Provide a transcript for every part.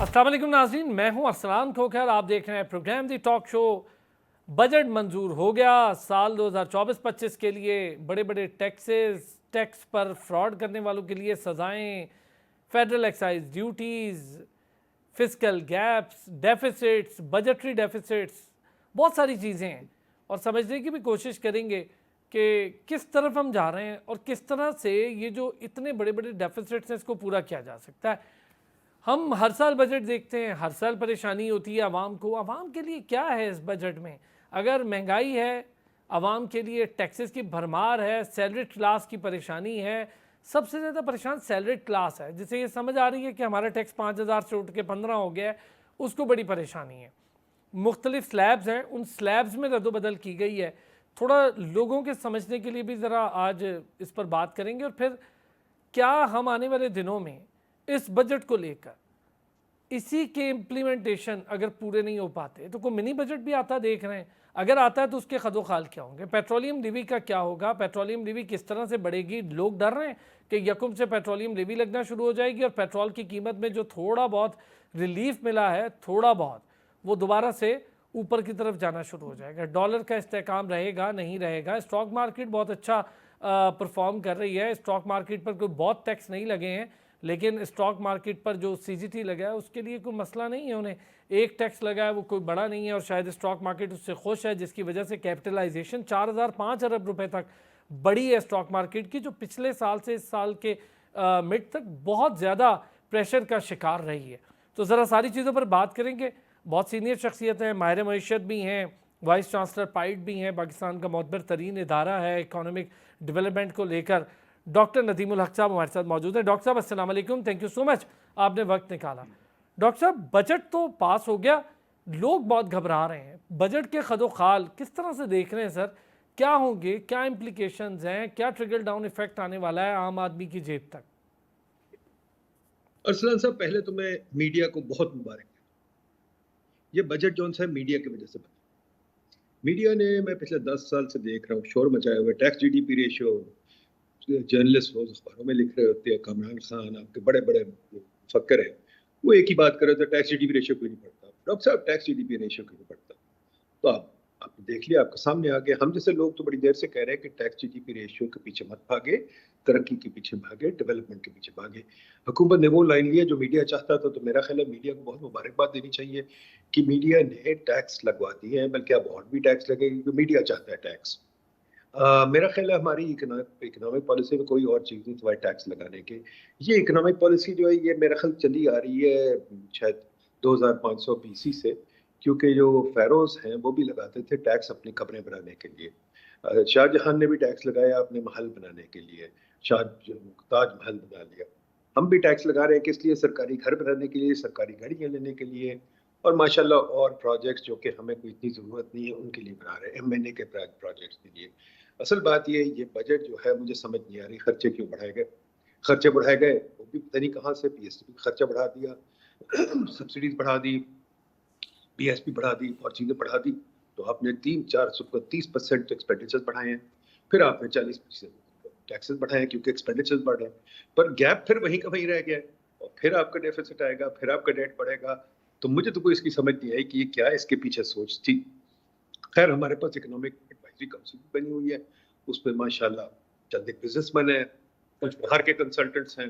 अस्सलाम वालेकुम नाज़रीन, मैं हूं अरसलान खोखर। आप देख रहे हैं प्रोग्राम दी टॉक शो। बजट मंजूर हो गया साल 2024-25 के लिए। बड़े बड़े टैक्स पर फ्रॉड करने वालों के लिए सज़ाएं, federal excise duties, fiscal gaps, deficits, budgetary deficits, बहुत सारी चीज़ें हैं। और समझने की भी कोशिश करेंगे कि किस तरफ हम जा रहे हैं और किस तरह से ये जो इतने बड़े बड़े डेफिसिट्स हैं इसको पूरा किया जा सकता है। हम हर साल बजट देखते हैं, हर साल परेशानी होती है आवाम को। आवाम के लिए क्या है इस बजट में? अगर महंगाई है, आवाम के लिए टैक्सेस की भरमार है, सैलरी क्लास की परेशानी है। सबसे ज़्यादा परेशान सैलरी क्लास है, जिसे ये समझ आ रही है कि हमारा टैक्स 5,000 से उठ के 15 हो गया है, उसको बड़ी परेशानी है। मुख्तलिफ स्लैब्स हैं, उन स्लैब्स में रद्दोबदल की गई है। थोड़ा लोगों के समझने के लिए भी ज़रा आज इस पर बात करेंगे। और फिर क्या हम आने वाले दिनों में इस बजट को लेकर इसी के इम्प्लीमेंटेशन अगर पूरे नहीं हो पाते तो कोई मिनी बजट भी आता देख रहे हैं। अगर आता है तो उसके खदोखाल क्या होंगे? पेट्रोलियम लेवी का क्या होगा? पेट्रोलियम लेवी किस तरह से बढ़ेगी? लोग डर रहे हैं कि यकम से पेट्रोलियम लेवी लगना शुरू हो जाएगी और पेट्रोल की कीमत में जो थोड़ा बहुत रिलीफ मिला है, थोड़ा बहुत, वो दोबारा से ऊपर की तरफ जाना शुरू हो जाएगा। डॉलर का इस्तेहकाम रहेगा, नहीं रहेगा? स्टॉक मार्केट बहुत अच्छा परफॉर्म कर रही है। स्टॉक मार्केट पर कोई बहुत टैक्स नहीं लगे हैं, लेकिन स्टॉक मार्केट पर जो सीजीटी लगा है उसके लिए कोई मसला नहीं है। उन्हें एक टैक्स लगा है, वो कोई बड़ा नहीं है और शायद स्टॉक मार्केट उससे खुश है, जिसकी वजह से कैपिटलाइजेशन 4,005 अरब रुपए तक बड़ी है स्टॉक मार्केट की, जो पिछले साल से इस साल के मिड तक बहुत ज़्यादा प्रेशर का शिकार रही है। तो ज़रा सारी चीज़ों पर बात करेंगे। बहुत सीनियर शख्सियत हैं, माहिर मईशत भी हैं, वाइस चांसलर पाइट भी हैं, पाकिस्तान का मोतबर तरीन इदारा है इकोनॉमिक डेवलपमेंट को लेकर। डॉक्टर नदीमुल हक साहब हमारे साथ मौजूद हैं। डॉक्टर साहब अस्सलाम वालेकुम, थैंक यू सो मच, आपने वक्त निकाला। डॉक्टर साहब, बजट तो पास हो गया, लोग बहुत घबरा रहे हैं। बजट के खदोखाल किस तरह से देख रहे हैं सर? क्या होंगे, क्या इम्प्लीकेशंस हैं, क्या ट्रिकल डाउन इफेक्ट आने वाला है आम आदमी की जेब तक? अरसलान साहब, पहले तो मैं मीडिया को बहुत मुबारक। ये बजट जो है मीडिया की वजह से बना। मीडिया ने, मैं पिछले 10 साल से देख रहा हूँ, शोर मचाया हुआ। टैक्स जीडीपी रेशियो, जर्नलिस्ट रोज अखबारों में लिख रहे होते हैं, कामरान खान आपके बड़े बड़े फक्कर हैं, वो एक ही बात कर रहे थे, टैक्स जीडीपी रेशियो क्यों नहीं बढ़ता? डॉक्टर साहब, टैक्स जीडीपी रेशियो क्यों नहीं बढ़ता? तो आपने देख लिया, आपके सामने आ गया। हम जैसे लोग तो बड़ी देर से कह रहे हैं कि टैक्स जीडीपी रेशियो के पीछे मत भागे, तरक्की के पीछे भागे, डेवलपमेंट के पीछे भागे। हुकूमत ने वो लाइन लिया जो मीडिया चाहता था। तो मेरा ख्याल है मीडिया को बहुत मुबारकबाद देनी चाहिए कि मीडिया ने टैक्स लगवा दिए हैं, बल्कि अब और भी टैक्स लगेगी क्योंकि मीडिया चाहता है टैक्स। मेरा ख्याल है हमारी इकोनॉमिक पॉलिसी में कोई और चीज़ नहीं सिवाय टैक्स लगाने के। ये इकोनॉमिक पॉलिसी जो है, ये मेरा ख्याल चली आ रही है शायद 2500 बीसी से, क्योंकि जो फेरोज हैं वो भी लगाते थे टैक्स अपनी कब्रें बनाने के लिए। शाहजहां ने भी टैक्स लगाया अपने महल बनाने के लिए, शाह ताजमहल बना लिया। हम भी टैक्स लगा रहे हैं, किस लिए? सरकारी घर बनाने के लिए, सरकारी गाड़ियां लेने के लिए, और माशाल्लाह और प्रोजेक्ट्स जो कि हमें कोई इतनी ज़रूरत नहीं है उनके लिए बना रहे हैं, एमएनए के प्रोजेक्ट्स के लिए। असल बात ये बजट जो है मुझे समझ नहीं आ रही, खर्चे क्यों बढ़ाए गए? खर्चे बढ़ाए गए वो भी पता नहीं कहाँ से। पीएसपी खर्चा बढ़ा दिया, सब्सिडीज बढ़ा दी, पीएसपी बढ़ा दी और चीजें बढ़ा दी। तो आपने 30% एक्सपेंडिचर बढ़ाए हैं, फिर आपने 40% टैक्सेस बढ़ाए क्योंकि एक्सपेंडिचर बढ़ रहे हैं, पर गैप फिर वहीं का वहीं रह गया है। और फिर आपका डेफिसिट आएगा, फिर आपका डेट बढ़ेगा। तो मुझे तो कोई इसकी समझ नहीं आई कि ये क्या है, इसके पीछे सोच थी। खैर, हमारे पास इकोनॉमिक एडवाइजरी काउंसिल भी बनी हुई है, उस पर माशाल्लाह चंद एक बिजनेसमैन है, कुछ बाहर के कंसल्टेंट्स हैं।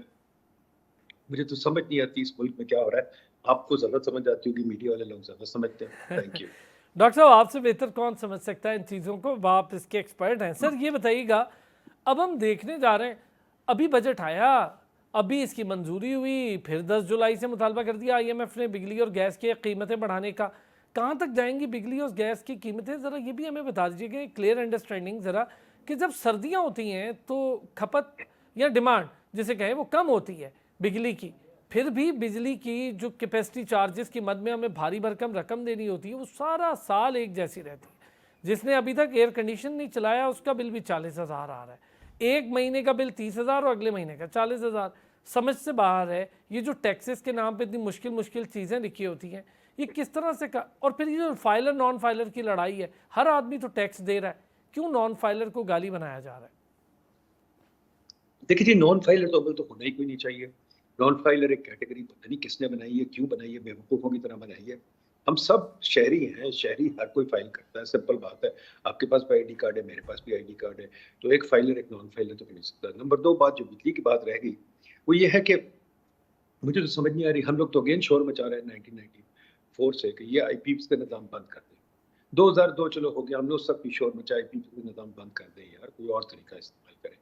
मुझे तो समझ नहीं आती इस मुल्क में क्या हो रहा है। आपको ज्यादा समझ आती होगी, मीडिया वाले लोग ज्यादा समझते हैं। Thank you. डॉक्टर साहब, आपसे बेहतर कौन समझ सकता है इन चीज़ों को? आप इसके एक्सपर्ट हैं। सर ये बताइएगा, अब हम देखने जा रहे हैं, अभी बजट आया, अभी इसकी मंजूरी हुई, फिर 10 जुलाई से मुतालबा कर दिया आईएमएफ ने बिजली और गैस की कीमतें बढ़ाने का। कहाँ तक जाएंगी बिजली और गैस की कीमतें? ज़रा ये भी हमें बता दीजिएगा, क्लियर अंडरस्टैंडिंग ज़रा, कि जब सर्दियाँ होती हैं तो खपत या डिमांड जिसे कहें वो कम होती है बिजली की, फिर भी बिजली की जो कैपेसिटी चार्जेस की मद में हमें भारी भरकम रकम देनी होती है, वो सारा साल एक जैसी रहती है। जिसने अभी तक एयर कंडीशन नहीं चलाया उसका बिल भी 40,000 आ रहा है, एक महीने का बिल 30,000 और अगले महीने का 40,000। समझ से बाहर है। ये जो टैक्सेस के नाम पे इतनी मुश्किल मुश्किल चीज़ें लिखी होती हैं, ये किस तरह से और फिर ये जो फाइलर नॉन फाइलर की लड़ाई है, हर आदमी तो टैक्स दे रहा है, क्यों नॉन फाइलर को गाली बनाया जा रहा है? देखिए जी, नॉन फाइलर तो अमल तो होना ही कोई नहीं चाहिए। नॉन फाइलर एक कैटेगरी पता नहीं किसने बनाई है, क्यों बनाई है, बेवकूफ़ों की तरह बनाई है। हम सब शहरी हैं, शहरी हर कोई फाइल करता है, सिंपल बात है। आपके पास भी आईडी कार्ड है, मेरे पास भी आईडी कार्ड है, तो एक फाइलर एक नॉन फाइलर तो बन नहीं सकता। नंबर 2 बात जो बिजली की बात रह गई, वो ये है कि मुझे तो समझ नहीं आ रही, हम लोग तो अगेन शोर मचा रहे हैं 1994 से कि ये आईपीएस का निज़ाम बंद कर दें। 2002 चलो हो गया, हमने उस सब की शोर मचा, आईपीएस का निज़ाम बंद कर दें यार, कोई और तरीका इस्तेमाल करें।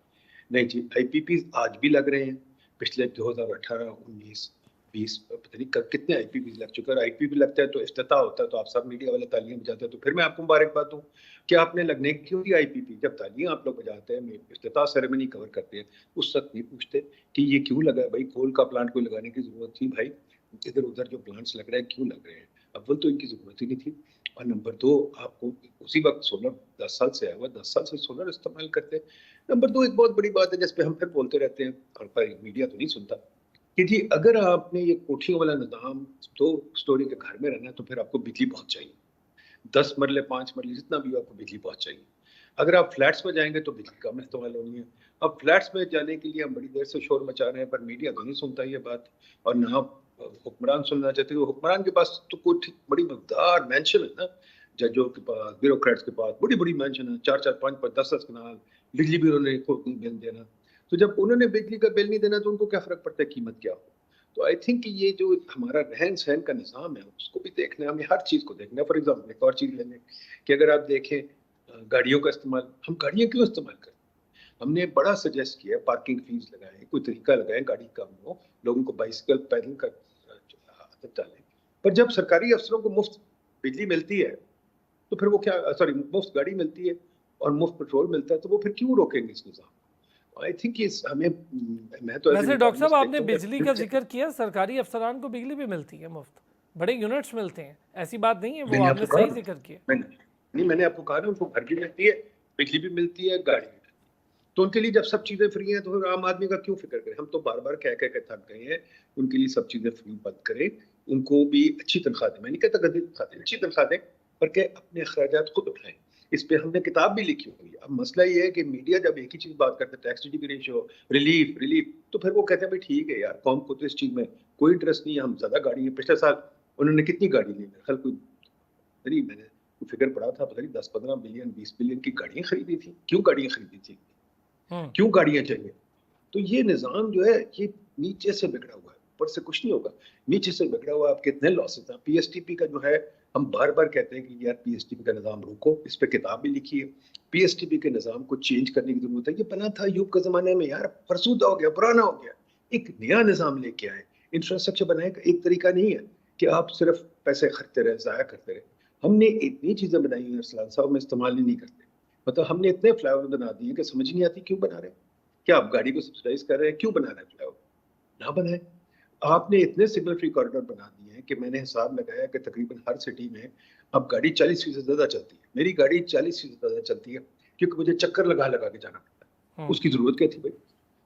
नहीं जी, आईपीपीज आज भी लग रहे हैं। पिछले 2018, 19, 20 पता नहीं कितने आईपीपीज लग चुके हैं। आईपीपी लगता है तो इफ्तिताह होता है तो आप सब मीडिया वाले तालियां बजाते हैं, तो फिर मैं आपको मुबारकबाद दूं कि आपने लगने क्यों दी आईपीपी। जब तालियां आप लोग बजाते हैं, इफ्तिताह सेरेमनी कवर करते हैं, उस वक्त नहीं पूछते कि ये क्यों लगा। भाई कोल का प्लांट कोई लगाने की जरूरत थी भाई, इधर उधर जो प्लांट्स लग रहे हैं क्यों लग रहे हैं। अव्वल तो इनकी जरूरत ही नहीं थी, और नंबर 2 आपको उसी वक्त सोलर 10 साल से आया हुआ, 10 साल से सोलर इस्तेमाल करते हैं। नंबर 2 एक बहुत बड़ी बात है जिस पे हम फिर बोलते रहते हैं और पर मीडिया तो नहीं सुनता कि जी अगर आपने ये कोठियों वाला निज़ाम 2 स्टोरी के घर में रहना है तो फिर आपको बिजली बहुत चाहिए। 10 मरले 5 मरले जितना भी हो आपको बिजली बहुत चाहिए। अगर आप फ्लैट्स में जाएंगे तो बिजली कम इस्तेमाल होनी है। अब फ्लैट्स में जाने के लिए हम बड़ी देर से शोर मचा रहे हैं पर मीडिया तो नहीं सुनता ये बात, और ना हुक्मरान सुनना चाहते। हुक्मरान के पास तो कोई बड़ी मकदार मैंशन है ना, जजों के पास, ब्यूरोक्रेट्स के पास बड़ी बड़ी मैंशन है, 4-4 5-5 10-10 कनाल। बिजली भी उन्होंने खुद नहीं बिल देना, तो जब उन्होंने बिजली का बिल नहीं देना तो उनको क्या फर्क पड़ता है कीमत क्या हो। तो आई थिंक ये जो हमारा रहन सहन का निज़ाम है उसको भी देखना है, हमें हर चीज़ को देखना है। फॉर एग्जाम्पल एक और चीज़ ले लें कि अगर आप देखें गाड़ियों का इस्तेमाल, हम गाड़ियाँ क्यों इस्तेमाल करें। हमने बड़ा सजेस्ट किया पार्किंग फीस लगाएं, कोई तरीका लगाएं, गाड़ी कम हो, लोगों को बाइसिकल पैदल का आदत डालें। पर जब सरकारी अफसरों को मुफ्त बिजली मिलती है तो फिर वो क्या, सॉरी मुफ्त गाड़ी मिलती है और मुफ्त पेट्रोल मिलता है, तो वो फिर क्यों रोकेंगे इस निज़ाम। आई थिंक इस हमें, मैं तो एज एन वैसे डॉक्टर साहब इकोनॉमिस्ट आपने देखता हूँ बिजली का जिक्र किया, सरकारी अफसरान को बिजली भी मिलती है मुफ्त, बड़े यूनिट्स मिलते हैं, ऐसी बात नहीं है, वो मैंने आपने आपको सही कहा, जिक्र किया। मैंने आपको कहा ना उनको घर भी मिलती है, बिजली भी मिलती है, गाड़ी भी मिलती है। तो उनके लिए जब सब चीजें फ्री हैं तो फिर आम आदमी का क्यों फिक्र करें। हम तो बार बार कह कह के थक गए हैं, उनके लिए सब चीजें फ्री बंद करें, उनको भी अच्छी तनख्वाह दें। मैं नहीं कहता गंदी तनख्वाह दें, अच्छी तनख्वाह दें, पर के अपने अखराजात खुद उठाएं। इस पे हमने किताब भी लिखी हुई है। अब मसला ये है कि मीडिया जब एक ही चीज बात करते हैं, tax GDP ratio, relief relief, तो फिर वो कहते हैं भाई ठीक है यार, कौम को तो इस चीज में कोई इंटरेस्ट नहीं है, हम ज्यादा गाड़ी है। पिछले साल उन्होंने कितनी गाड़ी ली, मेरे ख्याल कोई मैंने फिगर पढ़ा था, पता नहीं 10-15 बिलियन 20 बिलियन की गाड़ियां खरीदी थी। क्यों गाड़ियां खरीदी थी, क्यों गाड़ियां चाहिए। तो ये निज़ाम जो है ये नीचे से बिगड़ा हुआ है, ऊपर से कुछ नहीं होगा, नीचे से बिगड़ा हुआ है। आपके इतने लॉसेस हैं। पीएसटीपी का जो है, हम बार बार कहते हैं कि यार पीएसटीपी का निज़ाम रोको, इस पे किताब भी लिखी है। पीएसटीपी के निज़ाम को चेंज करने की जरूरत है। ये बना था यूब के जमाने में यार, फरसूदा हो गया, पुराना हो गया। एक नया निज़ाम लेके आए, इंफ्रास्ट्रक्चर बनाने का एक तरीका नहीं है कि आप सिर्फ पैसे खर्चते रहे, जाया करते रहे। हमने इतनी चीजें बनाई हैं अरसलान साहब, में इस्तेमाल ही नहीं करते। मतलब हमने इतने फ्लाईओवर बना दिए कि समझ नहीं आती क्यों बना रहे हैं। क्या आप गाड़ी को सब्सिडाइज कर रहे हैं, क्यों बना रहे हैं फ्लाईओवर, ना बनाए। आपने इतने सिग्नल फ्री कॉरिडोर बना दिए हैं कि मैंने हिसाब लगाया कि तकरीबन हर सिटी में अब गाड़ी 40% ज्यादा चलती है। मेरी गाड़ी 40% ज्यादा चलती है क्योंकि मुझे चक्कर लगा लगा के जाना पड़ता है। उसकी जरूरत क्या थी भाई,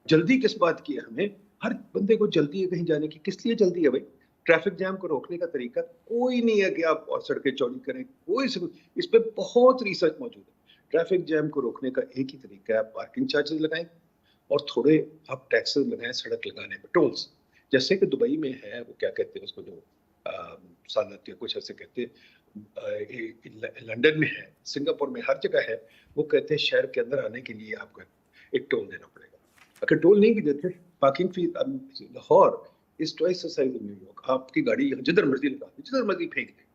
जल्दी किस बात की है हमें। हर बंदे को जल्दी है कहीं जाने की, किस लिए जल्दी है भाई। ट्रैफिक जैम को रोकने का तरीका कोई नहीं है कि आप और सड़कें चौड़ी करें, कोई इस पे बहुत रिसर्च मौजूद है। ट्रैफिक जैम को रोकने का एक ही तरीका है, आप पार्किंग चार्जेस लगाएं और थोड़े आप टैक्सेस लगाएं सड़क लगाने पे, टोल्स। जैसे कि दुबई में है, वो क्या कहते हैं उसको, जो सालत या कुछ ऐसे कहते हैं, लंदन में है, सिंगापुर में, हर जगह है। वो कहते हैं शहर के अंदर आने के लिए आपको एक टोल देना पड़ेगा। अगर टोल नहीं भी देते, parking fees, Lahore is twice the size of New York, आपकी गाड़ी जिधर मर्जी लगा दे, जिधर मर्जी फेंक दे।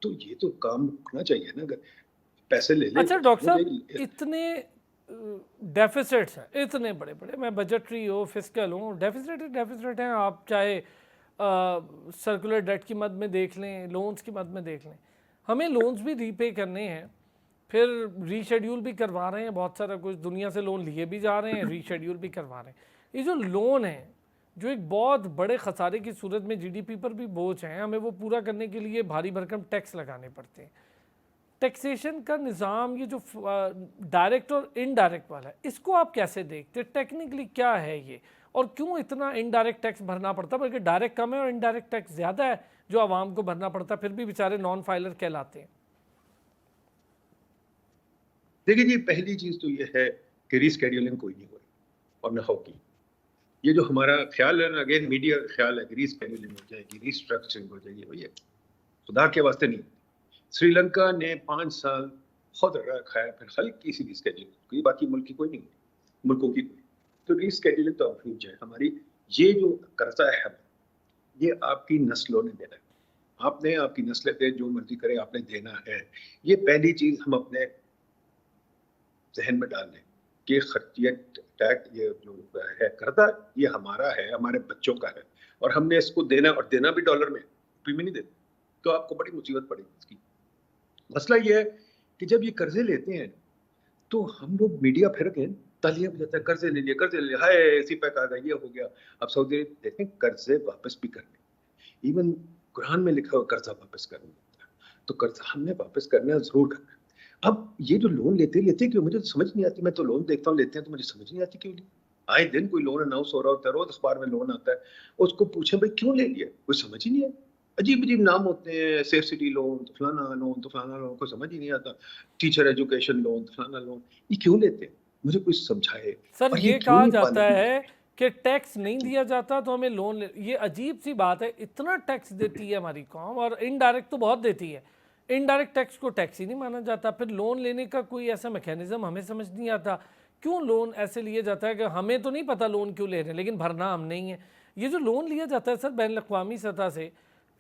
तो ये तो काम रुकना चाहिए ना, अगर पैसे ले ले। अच्छा डॉक्टर साहब, इतने डेफिसिट्स हैं, इतने बड़े बड़े, मैं बजटरी हो, फिस्कल हो, डेफिसिट हैं। आप चाहे सर्कुलर डेट की मद में देख लें, लोन्स की मद में देख लें, हमें लोन्स भी रीपे करने हैं, फिर रीशेड्यूल भी करवा रहे हैं, बहुत सारा कुछ दुनिया से लोन लिए भी जा रहे हैं, रीशेड्यूल भी करवा रहे हैं। ये जो लोन है, जो एक बहुत बड़े खसारे की सूरत में जीडीपी पर भी बोझ हैं, हमें वो पूरा करने के लिए भारी भरकम टैक्स लगाने पड़ते हैं। टैक्सेशन का निज़ाम, ये जो डायरेक्ट और इनडायरेक्ट वाला है, इसको आप कैसे देखते हैं, टेक्निकली क्या है ये, और क्यों इतना इनडायरेक्ट टैक्स भरना पड़ता है, बल्कि डायरेक्ट कम है और इनडायरेक्ट टैक्स ज़्यादा है जो आवाम को भरना पड़ता है, फिर भी बेचारे नॉन फाइलर कहलाते हैं। देखिए जी, पहली चीज तो ये है कि रीस्केड्यूलिंग कोई नहीं हो रही और न होगी। ये जो हमारा ख्याल है ना, अगेन मीडिया का ख्याल है कि रीस्केड्यूलिंग हो जाएगी, रीस्ट्रक्चरिंग हो जाएगी, भैया खुदा के वास्ते नहीं। श्रीलंका ने 5 साल बहुत रगड़ा खाया, फिर हल्की सी रीस्केड्यूलिंग, कोई बाकी मुल्क की कोई नहीं, मुल्कों की कोई। तो रीस्केड्यूलिंग तो आप जाए हमारी, ये जो कर्जा है ये आपकी नस्लों ने देना है, आपने आपकी नस्लें पे जो मर्जी करे आपने देना है। ये पहली चीज हम अपने जहन में डाल लें कि खर्चियत टैक्स ये जो है कर्जा ये हमारा है, हमारे बच्चों का है, और हमने इसको देना, और देना भी डॉलर में, रुपये में नहीं देते, तो आपको बड़ी मुसीबत पड़ेगी इसकी। मसला ये है कि जब ये कर्जे लेते हैं तो हम लोग मीडिया फिर गए, तालियां बजाता है, कर्जे ले लिए, कर्जे ले लिए, हाय इसी पे कहा गया, ये हो गया। अब सऊदी देखें कर्जे वापस भी करने, इवन कुरान में लिखा हुआ कर्जा वापस करना, तो कर्जा हमने वापस करना जरूर करना। अब ये जो लोन लेते क्यों, मुझे तो समझ नहीं आती। मैं तो लोन देखता हूँ लेते हैं तो मुझे समझ नहीं आती क्यों ली। आए दिन कोई लोन अनाउंस हो रहा होता है, रोज अखबार में लोन आता है, उसको पूछे भाई क्यों ले लिया, कोई समझ ही नहीं है। अजीब अजीब नाम होते हैं, सेफ सिटी लोन तो फलाना लोन, तो फलाना लोन, को समझ ही नहीं आता। टीचर एजुकेशन लोन तो फलाना लोन, ये क्यों लेते हैं, मुझे कोई समझाए। सर और ये क्यों कहा नहीं जाता पालन है कि टैक्स नहीं दिया जाता तो हमें लोन ले, ये अजीब सी बात है। इतना टैक्स देती है हमारी कौम, और इनडायरेक्ट तो बहुत देती है, इनडायरेक्ट टैक्स को टैक्स ही नहीं माना जाता। फिर लोन लेने का कोई ऐसा मैकेनिज्म हमें समझ नहीं आता, क्यों लोन ऐसे लिए जाता है कि हमें तो नहीं पता लोन क्यों ले रहे हैं, लेकिन भरना हम नहीं है। ये जो लोन लिया जाता है सर बैन अवी सतह से,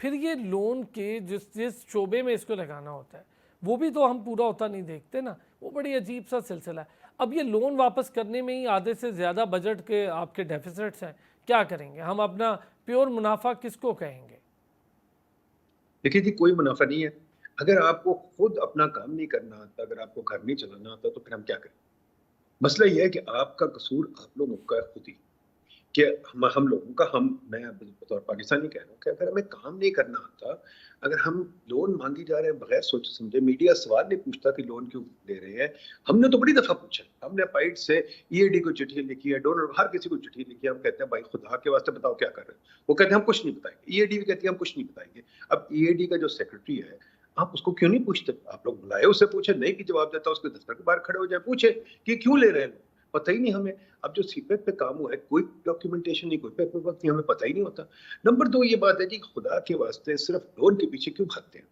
फिर ये लोन के जिस जिस शोबे में इसको लगाना होता है वो भी तो हम पूरा होता नहीं देखते ना, वो बड़ी अजीब सा सिलसिला है। अब ये लोन वापस करने में ही आधे से ज़्यादा बजट के आपके डेफिसिट्स हैं, क्या करेंगे हम, अपना प्योर मुनाफा किसको कहेंगे? देखिए जी, कोई मुनाफा नहीं है। अगर आपको खुद अपना काम नहीं करना आता, अगर आपको घर नहीं चलाना आता, तो फिर हम क्या करें। मसला ये है कि आपका कसूर आप लोगों का है खुद ही, कि हम लोगों का, मैं बतौर पाकिस्तानी कह रहा हूँ कि अगर हमें काम नहीं करना आता, अगर हम लोन मांगी जा रहे हैं बगैर सोचे समझे, मीडिया सवाल नहीं पूछता कि लोन क्यों दे रहे हैं, हमने तो बड़ी दफा पूछा, हमने पाइट से ईएडी को चिट्ठी लिखी है, डोनर हर किसी को चिट्ठी लिखी है, हम कहते हैं भाई खुदा के वास्ते बताओ क्या कर रहे हैं, वो कहते हैं हम कुछ नहीं बताएंगे, ईएडी भी कहती है हम कुछ नहीं बताएंगे। अब ईएडी का जो सेक्रेटरी है, आप उसको क्यों नहीं पूछते, आप लोग बुलाए उससे पूछे, नहीं कि जवाब देता उसके दफ्तर के बाहर खड़े हो जाए, पूछे कि क्यों ले रहे हैं, पता ही नहीं हमें। अब जो सीपेक पे काम हुआ है, कोई डॉक्यूमेंटेशन नहीं, कोई पेपर वर्क नहीं, हमें पता ही नहीं होता। नंबर 2 ये बात है कि खुदा के वास्ते सिर्फ लोन के पीछे क्यों भागते हैं,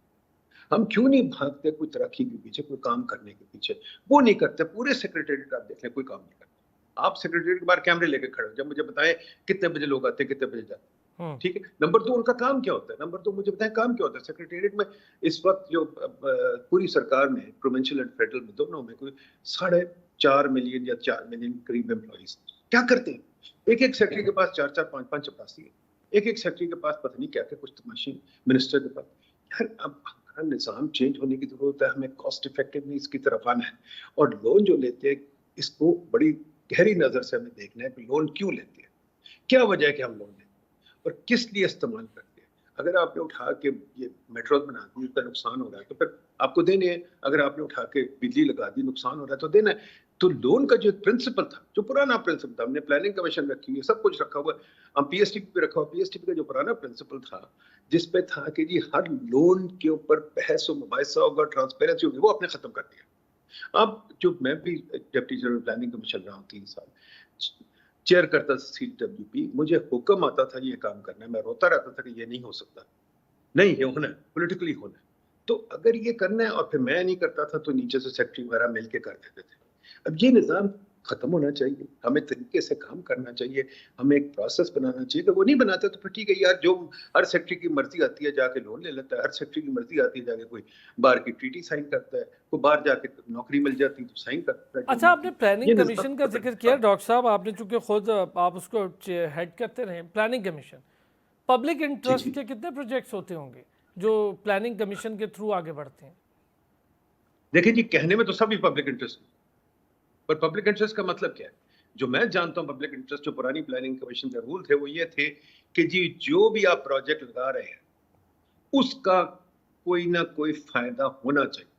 हम क्यों नहीं भागते कोई तरक्की के पीछे, कोई काम करने के पीछे, वो नहीं करते। पूरे सेक्रेटरीट आप देख लें, कोई काम नहीं करते। आप सेक्रेटरीट के बाहर कैमरे लेके खड़े हो, जब मुझे बताएं कितने बजे लोग आते हैं, कितने बजे जाते हैं, ठीक है। नंबर 2 उनका काम क्या होता है, नंबर 2 मुझे बताएं काम क्या होता है सेक्रेटेरिएट में। इस वक्त जो पूरी सरकार में, प्रोविंशियल एंड फेडरल में, दोनों में कोई 4.5 मिलियन या 4 मिलियन करीब एम्प्लॉइज क्या करते हैं। एक एक सेक्रेटरी के पास 4-4, 5-5 चपरासी है, एक एक सेक्रेटरी के पास पता नहीं क्या क्या कुछ तमाशी, मिनिस्टर के पास। यार अब हमारा निज़ाम चेंज होने की जरूरत है, हमें कॉस्ट इफेक्टिवली इसकी तरफ आना है। और लोन जो लेते हैं इसको बड़ी गहरी नजर से हमें देखना है कि लोन क्यों लेते हैं, क्या वजह है कि हम लोन लेते हैं और किस लिए इस्तेमाल करते हैं। अगर आपने उठा के ये मेट्रो बना दी, उसका नुकसान हो रहा है तो फिर आपको देने हैं। अगर आपने उठा के बिजली लगा दी, नुकसान हो रहा है तो देना है। तो लोन का जो प्रिंसिपल था, जो पुराना प्रिंसिपल था, हमने प्लानिंग कमीशन रखी हुई है, सब कुछ रखा हुआ है, हम पीएसटीपी पे रखा हुआ। पीएसटीपी का जो पुराना प्रिंसिपल था, जिसपे था कि जी हर लोन के ऊपर बहस और मुबाहिसा होगा, ट्रांसपेरेंसी होगी, वो आपने खत्म कर दिया। अब जो मैं भी डिप्टी जनरल प्लानिंग कमीशन रहा हूँ 3 साल, चेयर करता था CWP, मुझे हुक्म आता था ये काम करना है, मैं रोता रहता था कि ये नहीं हो सकता, नहीं ये होना है, पॉलिटिकली होना है। तो अगर ये करना है और फिर मैं नहीं करता था तो नीचे से सेक्रेटरी वगैरह मिलके कर देते थे। अब ये निज़ाम खत्म होना चाहिए, हमें तरीके से काम करना चाहिए, हमें एक प्रोसेस बनाना चाहिए। अगर वो नहीं बनाते तो फिर ठीक है यार, जो हर सेक्रेटरी की मर्जी आती है जाके लोन ले लेता है, हर सेक्रेटरी की मर्जी आती है जाके कोई बाहर की ट्रीटी साइन करता है, कोई बाहर जाके नौकरी मिल जाती है तो साइन करता है। अच्छा, आपने प्लानिंग कमीशन का जिक्र किया डॉक्टर साहब, आपने चूंकि खुद आप उसको हेड करते रहे, प्लानिंग कमीशन, पब्लिक इंटरेस्ट के कितने प्रोजेक्ट्स होते होंगे जो प्लानिंग कमीशन के थ्रू आगे बढ़ते हैं? देखिए जी, कहने में तो सभी पब्लिक इंटरेस्ट, पर पब्लिक इंटरेस्ट का मतलब क्या है। जो मैं जानता हूं पब्लिक इंटरेस्ट, जो पुरानी प्लानिंग कमीशन के रूल थे वो ये थे कि जी जो भी आप प्रोजेक्ट लगा रहे हैं उसका कोई ना कोई फायदा होना चाहिए,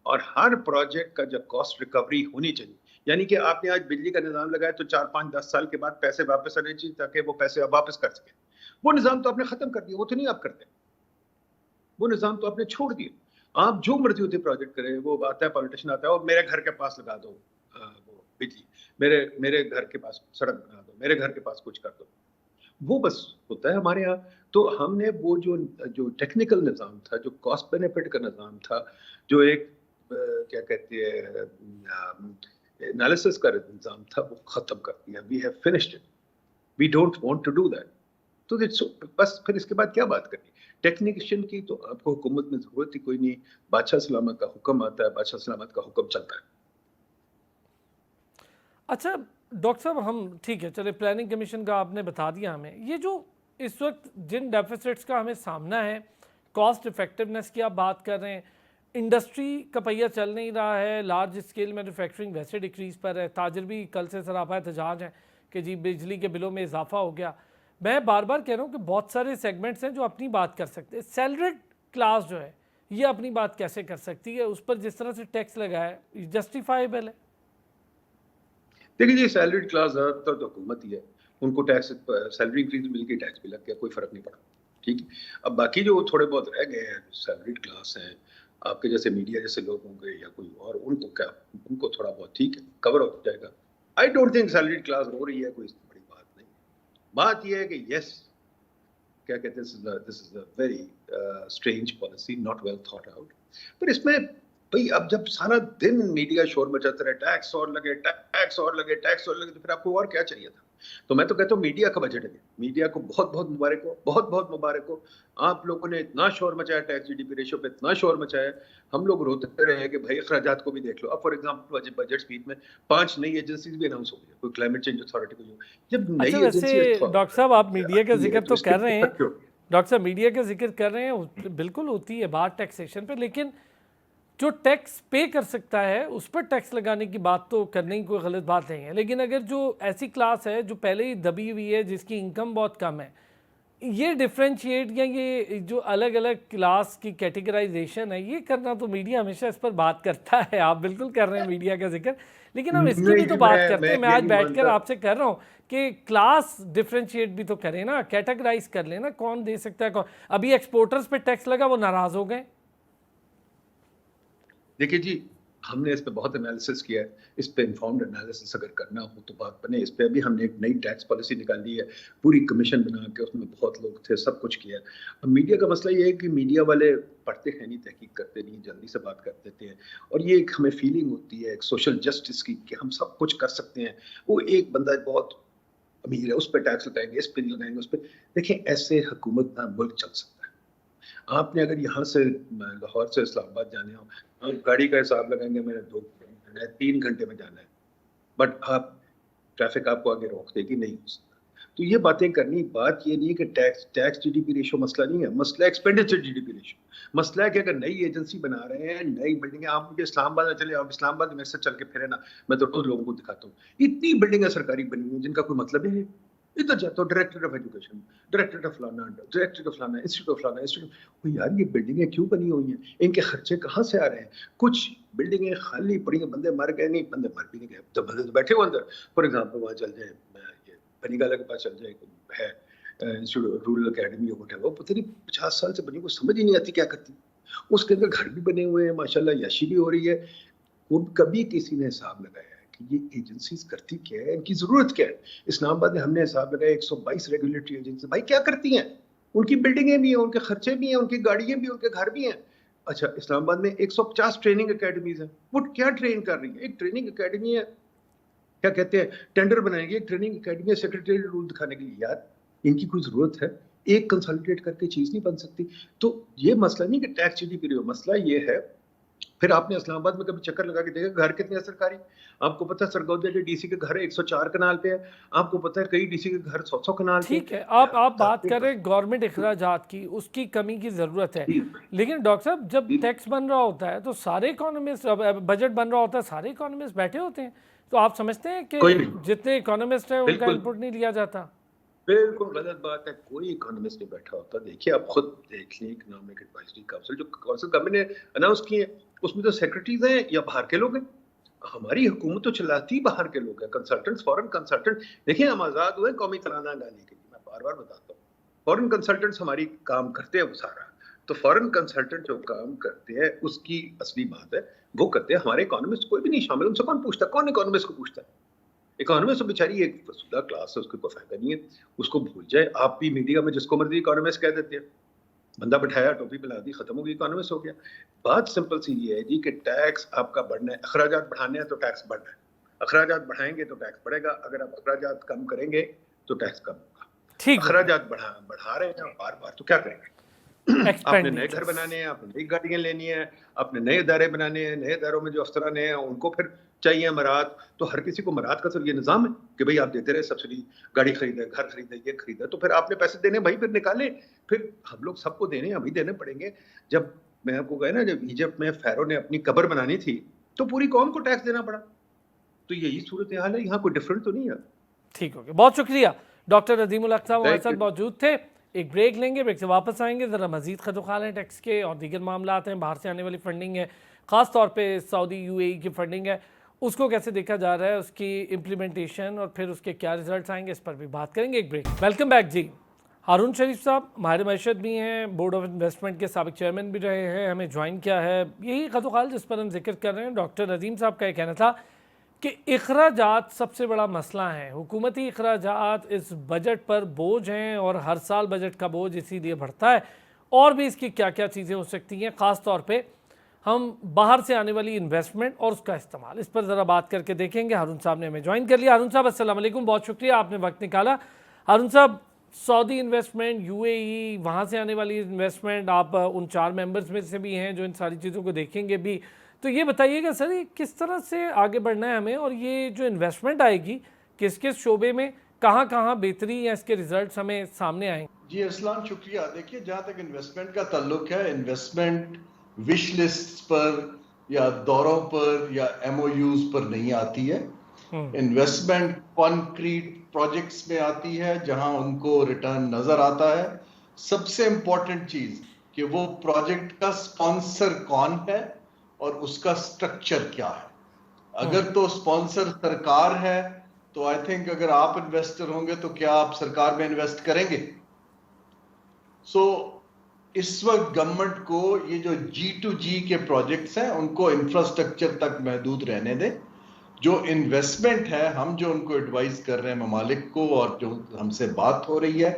और हर प्रोजेक्ट का जो कॉस्ट रिकवरी होनी चाहिए। यानी कि आपने आज बिजली का निजाम लगाया तो 4-5-10 साल के बाद पैसे वापस आने चाहिए ताकि वो पैसे आप वापस कर सके। वो निजाम तो आपने खत्म कर दिया, वो तो नहीं आप करते, वो निजाम तो आपने छोड़ दिया। आप जो मर्जी होती प्रोजेक्ट करें, वो आता है पॉलिटिशियन आता है और मेरे घर के पास लगा दो वो बिजली, मेरे घर के पास सड़क बना दो, दो, मेरे घर के पास कुछ कर दो, वो बस होता है हमारे यहाँ। तो हमने वो जो टेक्निकल निज़ाम था, जो कॉस्ट बेनिफिट का निज़ाम था, जो एक क्या कहते हैं एनालिसिस का निज़ाम था, वो ख़त्म कर दिया। We have finished it, we don't want to do that. तो बस फिर इसके बाद क्या बात करनी टेक्नीशियन की? तो आपको हुकूमत में ज़रूरत ही कोई नहीं, बादशाह सलामत का हुक्म आता है, बादशाह सलामत का हुक्म चलता है। अच्छा डॉक्टर साहब, हम ठीक है चले, प्लानिंग कमीशन का आपने बता दिया हमें। ये जो इस वक्त जिन डेफिसिट्स का हमें सामना है, कॉस्ट इफेक्टिवनेस की आप बात कर रहे हैं, इंडस्ट्री का पहिया चल नहीं रहा है, लार्ज स्केल मैन्युफैक्चरिंग वैसे डिक्रीज पर है, ताजर भी कल से सरापा एहतजाज है कि जी बिजली के बिलों में इजाफा हो गया। मैं बार बार कह रहा हूँ कि बहुत सारे सेगमेंट्स हैं जो अपनी बात कर सकते हैं, सैलरीड क्लास जो है ये अपनी बात कैसे कर सकती है? उस पर जिस तरह से टैक्स लगा है जस्टिफाइबल है? देखिए जी, सैलरीड क्लास ज़्यादातर तो हुकूमत ही है, उनको टैक्स सैलरी इंक्रीज मिल गई, टैक्स भी लग गया, कोई फ़र्क नहीं पड़ा। ठीक है, अब बाकी जो थोड़े बहुत रह गए हैं सैलरीड क्लास हैं, आपके जैसे मीडिया जैसे लोग होंगे या कोई और, उनको क्या, उनको थोड़ा बहुत ठीक है कवर हो जाएगा। I don't think salaried class हो रही है, कोई बड़ी बात नहीं। बात यह है कि यस, क्या कहते हैं, this is a very strange policy, not well thought out. पर इसमें भाई अब जब सारा दिन मीडिया शोर मचाता रहे, टैक्स और लगे, टैक्स और लगे, टैक्स और लगे, तो फिर आपको और क्या चाहिए था? तो मैं तो कहता हूँ मीडिया का बजट है, मीडिया को बहुत बहुत मुबारक हो, बहुत बहुत मुबारक हो। आप लोगों ने इतना शोर मचाया, टैक्स जीडीपी रेशियो पे इतना शोर मचाया, हम लोग रोते रहे कि भाई अखराजात को भी देख लो। अब फॉर एग्जाम्पल बजट स्पीच में 5 नई एजेंसीज भी अनाउंस हो गई, कोई क्लाइमेट चेंज अथॉरिटी को, जब अच्छा नई वैसे एजेंसी डॉक्टर साहब आप मीडिया का आती जिक्र है तो इसके कर रहे हैं, तहत क्यों? डॉक्टर साहब मीडिया का जिक्र कर रहे हैं, बिल्कुल होती है बात टैक्सेशन पे, लेकिन जो टैक्स पे कर सकता है उस पर टैक्स लगाने की बात तो करने की कोई गलत बात नहीं है। लेकिन अगर जो ऐसी क्लास है जो पहले ही दबी हुई है, जिसकी इनकम बहुत कम है, ये डिफ्रेंशिएट या ये जो अलग अलग क्लास की कैटेगराइजेशन है, ये करना तो मीडिया हमेशा इस पर बात करता है। आप बिल्कुल कर रहे हैं मीडिया का जिक्र, लेकिन हम इसकी भी नहीं तो जी, बात करते हैं। मैं ये आज नहीं बैठकर मानता। आपसे कर रहा हूँ कि क्लास डिफ्रेंशिएट भी तो करें ना, कैटेगराइज कर लेना, कौन दे सकता है कौन। अभी एक्सपोर्टर्स पे टैक्स लगा, वो नाराज हो गए। देखिए जी, हमने इस पे बहुत एनालिसिस किया है, इस पे इन्फॉर्म्ड एनालिसिस अगर करना हो तो बात बने। इस पे अभी हमने एक नई टैक्स पॉलिसी निकाली है, पूरी कमीशन बना के, उसमें बहुत लोग थे, सब कुछ किया है। अब मीडिया का मसला ये है कि मीडिया वाले पढ़ते हैं नहीं, तहकीक करते नहीं, जल्दी से बात कर देते हैं, और ये एक हमें फीलिंग होती है एक सोशल जस्टिस की कि हम सब कुछ कर सकते हैं। वो एक बंदा बहुत अमीर है, उस पर टैक्स लगाएंगे, इस पे लगाएंगे, उस पर। देखिए, ऐसे हुकूमत ना मुल्क चल सकता है। आपने अगर यहाँ से लाहौर से इस्लामाबाद जाने हो, आप गाड़ी का हिसाब लगाएंगे, मैंने 2 घंटे में जाना है, 3 घंटे में जाना है, बट आप ट्रैफिक आपको आगे रोक देगी, नहीं हो सकता। तो ये बातें करनी, बात ये नहीं है कि टैक्स जीडीपी रेशियो मसला नहीं है, मसला एक्सपेंडिचर जीडीपी रेशियो। मसला है कि अगर नई एजेंसी बना रहे हैं, नई बिल्डिंग, आप मुझे इस्लामाबाद में चले, आप इस्लामाबाद मेरे से चल के फिरे ना, मैं तो रोज लोगों को दिखाता हूँ, इतनी बिल्डिंगें सरकारी बनी हुई जिनका कोई मतलब ही नहीं। इधर जाता हूँ, director of education, director of फलाना, डायरेक्टर ऑफ फलाना, इंस्टीट्यूट ऑफ फलाना, इंस्टीट्यूट। यार ये बिल्डिंगें क्यों बनी हुई हैं? इनके खर्चे कहाँ से आ रहे हैं? कुछ बिल्डिंगें खाली पड़ी हैं, बंदे मर गए, नहीं बंदे मर भी नहीं गए, तो बंदे तो बैठे हुए अंदर। फॉर एग्जाम्पल वहाँ चल जाए, ये पनीगाला के पास चल जाए, है इंस्टीट्यूट रूरल अकेडमी वो पता नहीं 50 साल से बनी, को समझ ही नहीं आती क्या करती। उसके अंदर घर भी बने हुए हैं, माशाल्लाह याशी भी हो रही है। कभी किसी ने हिसाब लगाया है कि ये एजेंसीज करती क्या है, इनकी जरूरत क्या है? इस्लामाबाद में हमने हिसाब लगाया 122 रेगुलेटरी एजेंसी, भाई क्या करती हैं? उनकी बिल्डिंगें भी हैं, उनके खर्चे भी हैं, उनकी गाड़ियां भी, उनके घर भी हैं। अच्छा, इस्लामाबाद में 150 ट्रेनिंग अकेडमीज हैं, वो क्या ट्रेन कर रही है? एक ट्रेनिंग अकेडमी है, क्या कहते हैं, टेंडर बनाएंगे, एक ट्रेनिंग अकेडमी सेक्रेटरी रूल दिखाने के लिए। यार इनकी कोई जरूरत है? एक कंसोलिडेट करके चीज नहीं बन सकती। तो ये मसला नहीं कि टैक्स जीडीपी रेशियो, मसला ये है। फिर आपने इस्लामाबाद में कभी चक्कर लगा के देखा घर कितने हैं सरकारी? आपको पता है सरगोदा के डीसी के घर 104 कनाल पे है, आपको पता है कई डीसी के घर 100 कनाल पे। ठीक है, आप बात कर रहे हैं गवर्नमेंट अखराजात की, उसकी कमी की ज़रूरत है। लेकिन डॉक्टर साहब जब टैक्स बन रहा होता है तो सारे इकोनॉमिस्ट, बजट बन रहा होता है, सारे इकोनॉमिस्ट बैठे होते हैं, तो आप समझते हैं कि जितने इकोनॉमिस्ट हैं उनका इनपुट नहीं लिया जाता? बिल्कुल गलत बात है, कोई इकोनॉमिस्ट नहीं बैठा होता। देखिए, आप खुद देख लें, इकोनॉमिक एडवाइजरी काउंसिल, जो काउंसिल गवर्नमेंट ने अनाउंस की है, उसमें तो सेक्रेटरीज हैं या बाहर के लोग हैं। हमारी हुकूमत तो चलाती बाहर के लोग हैं, कंसल्टेंट्स, फॉरेन कंसल्टेंट। देखिए, हम आजाद हुए कौमी तराना गाने के लिए, मैं बार बार बताता हूँ, फॉरेन कंसल्टेंट्स हमारी काम करते हैं वो सारा। तो फॉरेन कंसल्टेंट जो काम करते हैं उसकी असली बात है, वो करते हैं। हमारे इकोनॉमिस्ट कोई भी नहीं शामिल, उनसे कौन पूछता? कौन इकोनॉमिस्ट को पूछता है? इकोनॉमिस्ट तो बेचारी एक फसूदा क्लास है, उसको कोई फायदा नहीं है, उसको भूल जाए। आप भी मीडिया में जिसको मर्जी इकोनॉमिस्ट कह देते हैं, बंदा बिठाया, टोपी पिला दी, खत्म हो गई, इकोनॉमिस्ट हो गया। बात सिंपल सी ये है जी कि टैक्स आपका बढ़ना है, अखराजात बढ़ाने हैं तो टैक्स बढ़ना है, अखराजात बढ़ाएंगे तो टैक्स बढ़ेगा, अगर आप अखराजात कम करेंगे तो टैक्स कम होगा। ठीक है, अखराजात बढ़ा रहे हैं बार बार, तो क्या करेंगे? आपने नए घर एक्सपेंडिचर्स। बनाने हैं, आपने नई गाड़ियां लेनी है, आपने नए इदारे बनाने हैं, नए इदारों में जो अफसरान हैं उनको फिर चाहिए मराद। तो हर किसी को मराद का तो ये निज़ाम है कि भाई आप देते रहे सब्सिडी, गाड़ी खरीदे, घर खरीदे, ये खरीदा, तो फिर आपने पैसे देने भाई, फिर निकाले, फिर हम लोग सबको देने, अभी देने पड़ेंगे। जब मैं आपको कहा ना, जब इजिप्ट में फ़ारो ने अपनी कब्र बनानी थी तो पूरी कौम को टैक्स देना पड़ा। तो यही सूरत हाल है, यहाँ कोई डिफरेंट तो नहीं है। ठीक हो गया, बहुत शुक्रिया। डॉक्टर नदीमुल हक साहब हमारे Thank साथ you. मौजूद थे। एक ब्रेक लेंगे, ब्रेक से वापस आएंगे, ज़रा मजीद खतुखाल हैं टैक्स के और दीगर मामला हैं, बाहर से आने वाली फंडिंग है, ख़ास तौर पे सऊदी यूएई की फंडिंग है, उसको कैसे देखा जा रहा है, उसकी इम्प्लीमेंटेशन और फिर उसके क्या रिजल्ट आएंगे, इस पर भी बात करेंगे। एक ब्रेक। वेलकम बैक जी। हारून शरीफ साहब माहिर मैशत भी हैं, बोर्ड ऑफ इन्वेस्टमेंट के साबिक चेयरमैन भी रहे हैं, हमें ज्वाइन किया है। यही खतुखाल जिस पर हम जिक्र कर रहे हैं, डॉक्टर नदीम साहब का ये कहना था कि अखराजात सबसे बड़ा मसला है, हुकूमती अखराजात इस बजट पर बोझ हैं और हर साल बजट का बोझ इसीलिए बढ़ता है। और भी इसकी क्या क्या चीज़ें हो सकती हैं, ख़ास तौर पे हम बाहर से आने वाली इन्वेस्टमेंट और उसका इस्तेमाल, इस पर ज़रा बात करके देखेंगे। हारून साहब ने हमें ज्वाइन कर लिया। हारून साहब अस्सलाम वालेकुम, बहुत शुक्रिया आपने वक्त निकाला। हारून साहब, सऊदी इन्वेस्टमेंट, यूएई, वहाँ से आने वाली इन्वेस्टमेंट, आप उन 4 मेंबर्स में से भी हैं जो इन सारी चीज़ों को देखेंगे भी, तो ये बताइएगा सर, ये किस तरह से आगे बढ़ना है हमें, और ये जो इन्वेस्टमेंट आएगी किस किस शोबे में, कहाँ कहाँ बेहतरी या इसके रिजल्ट्स हमें सामने आएंगे? जी अस्सलाम, शुक्रिया। देखिए, जहाँ तक इन्वेस्टमेंट का ताल्लुक है, इन्वेस्टमेंट विश लिस्ट पर या दौरों पर या एमओयूज पर नहीं आती है। इन्वेस्टमेंट कॉन्क्रीट प्रोजेक्ट्स में आती है जहां उनको रिटर्न नजर आता है। सबसे इंपॉर्टेंट चीज कि वो प्रोजेक्ट का स्पॉन्सर कौन है और उसका स्ट्रक्चर क्या है। अगर तो स्पॉन्सर सरकार है तो आई थिंक अगर आप इन्वेस्टर होंगे तो क्या आप सरकार में इन्वेस्ट करेंगे? इस वक्त गवर्नमेंट को ये जो G2G के प्रोजेक्ट्स हैं उनको इंफ्रास्ट्रक्चर तक महदूद रहने दें। जो इन्वेस्टमेंट है, हम जो उनको एडवाइस कर रहे हैं ममालिक को, और जो हमसे बात हो रही है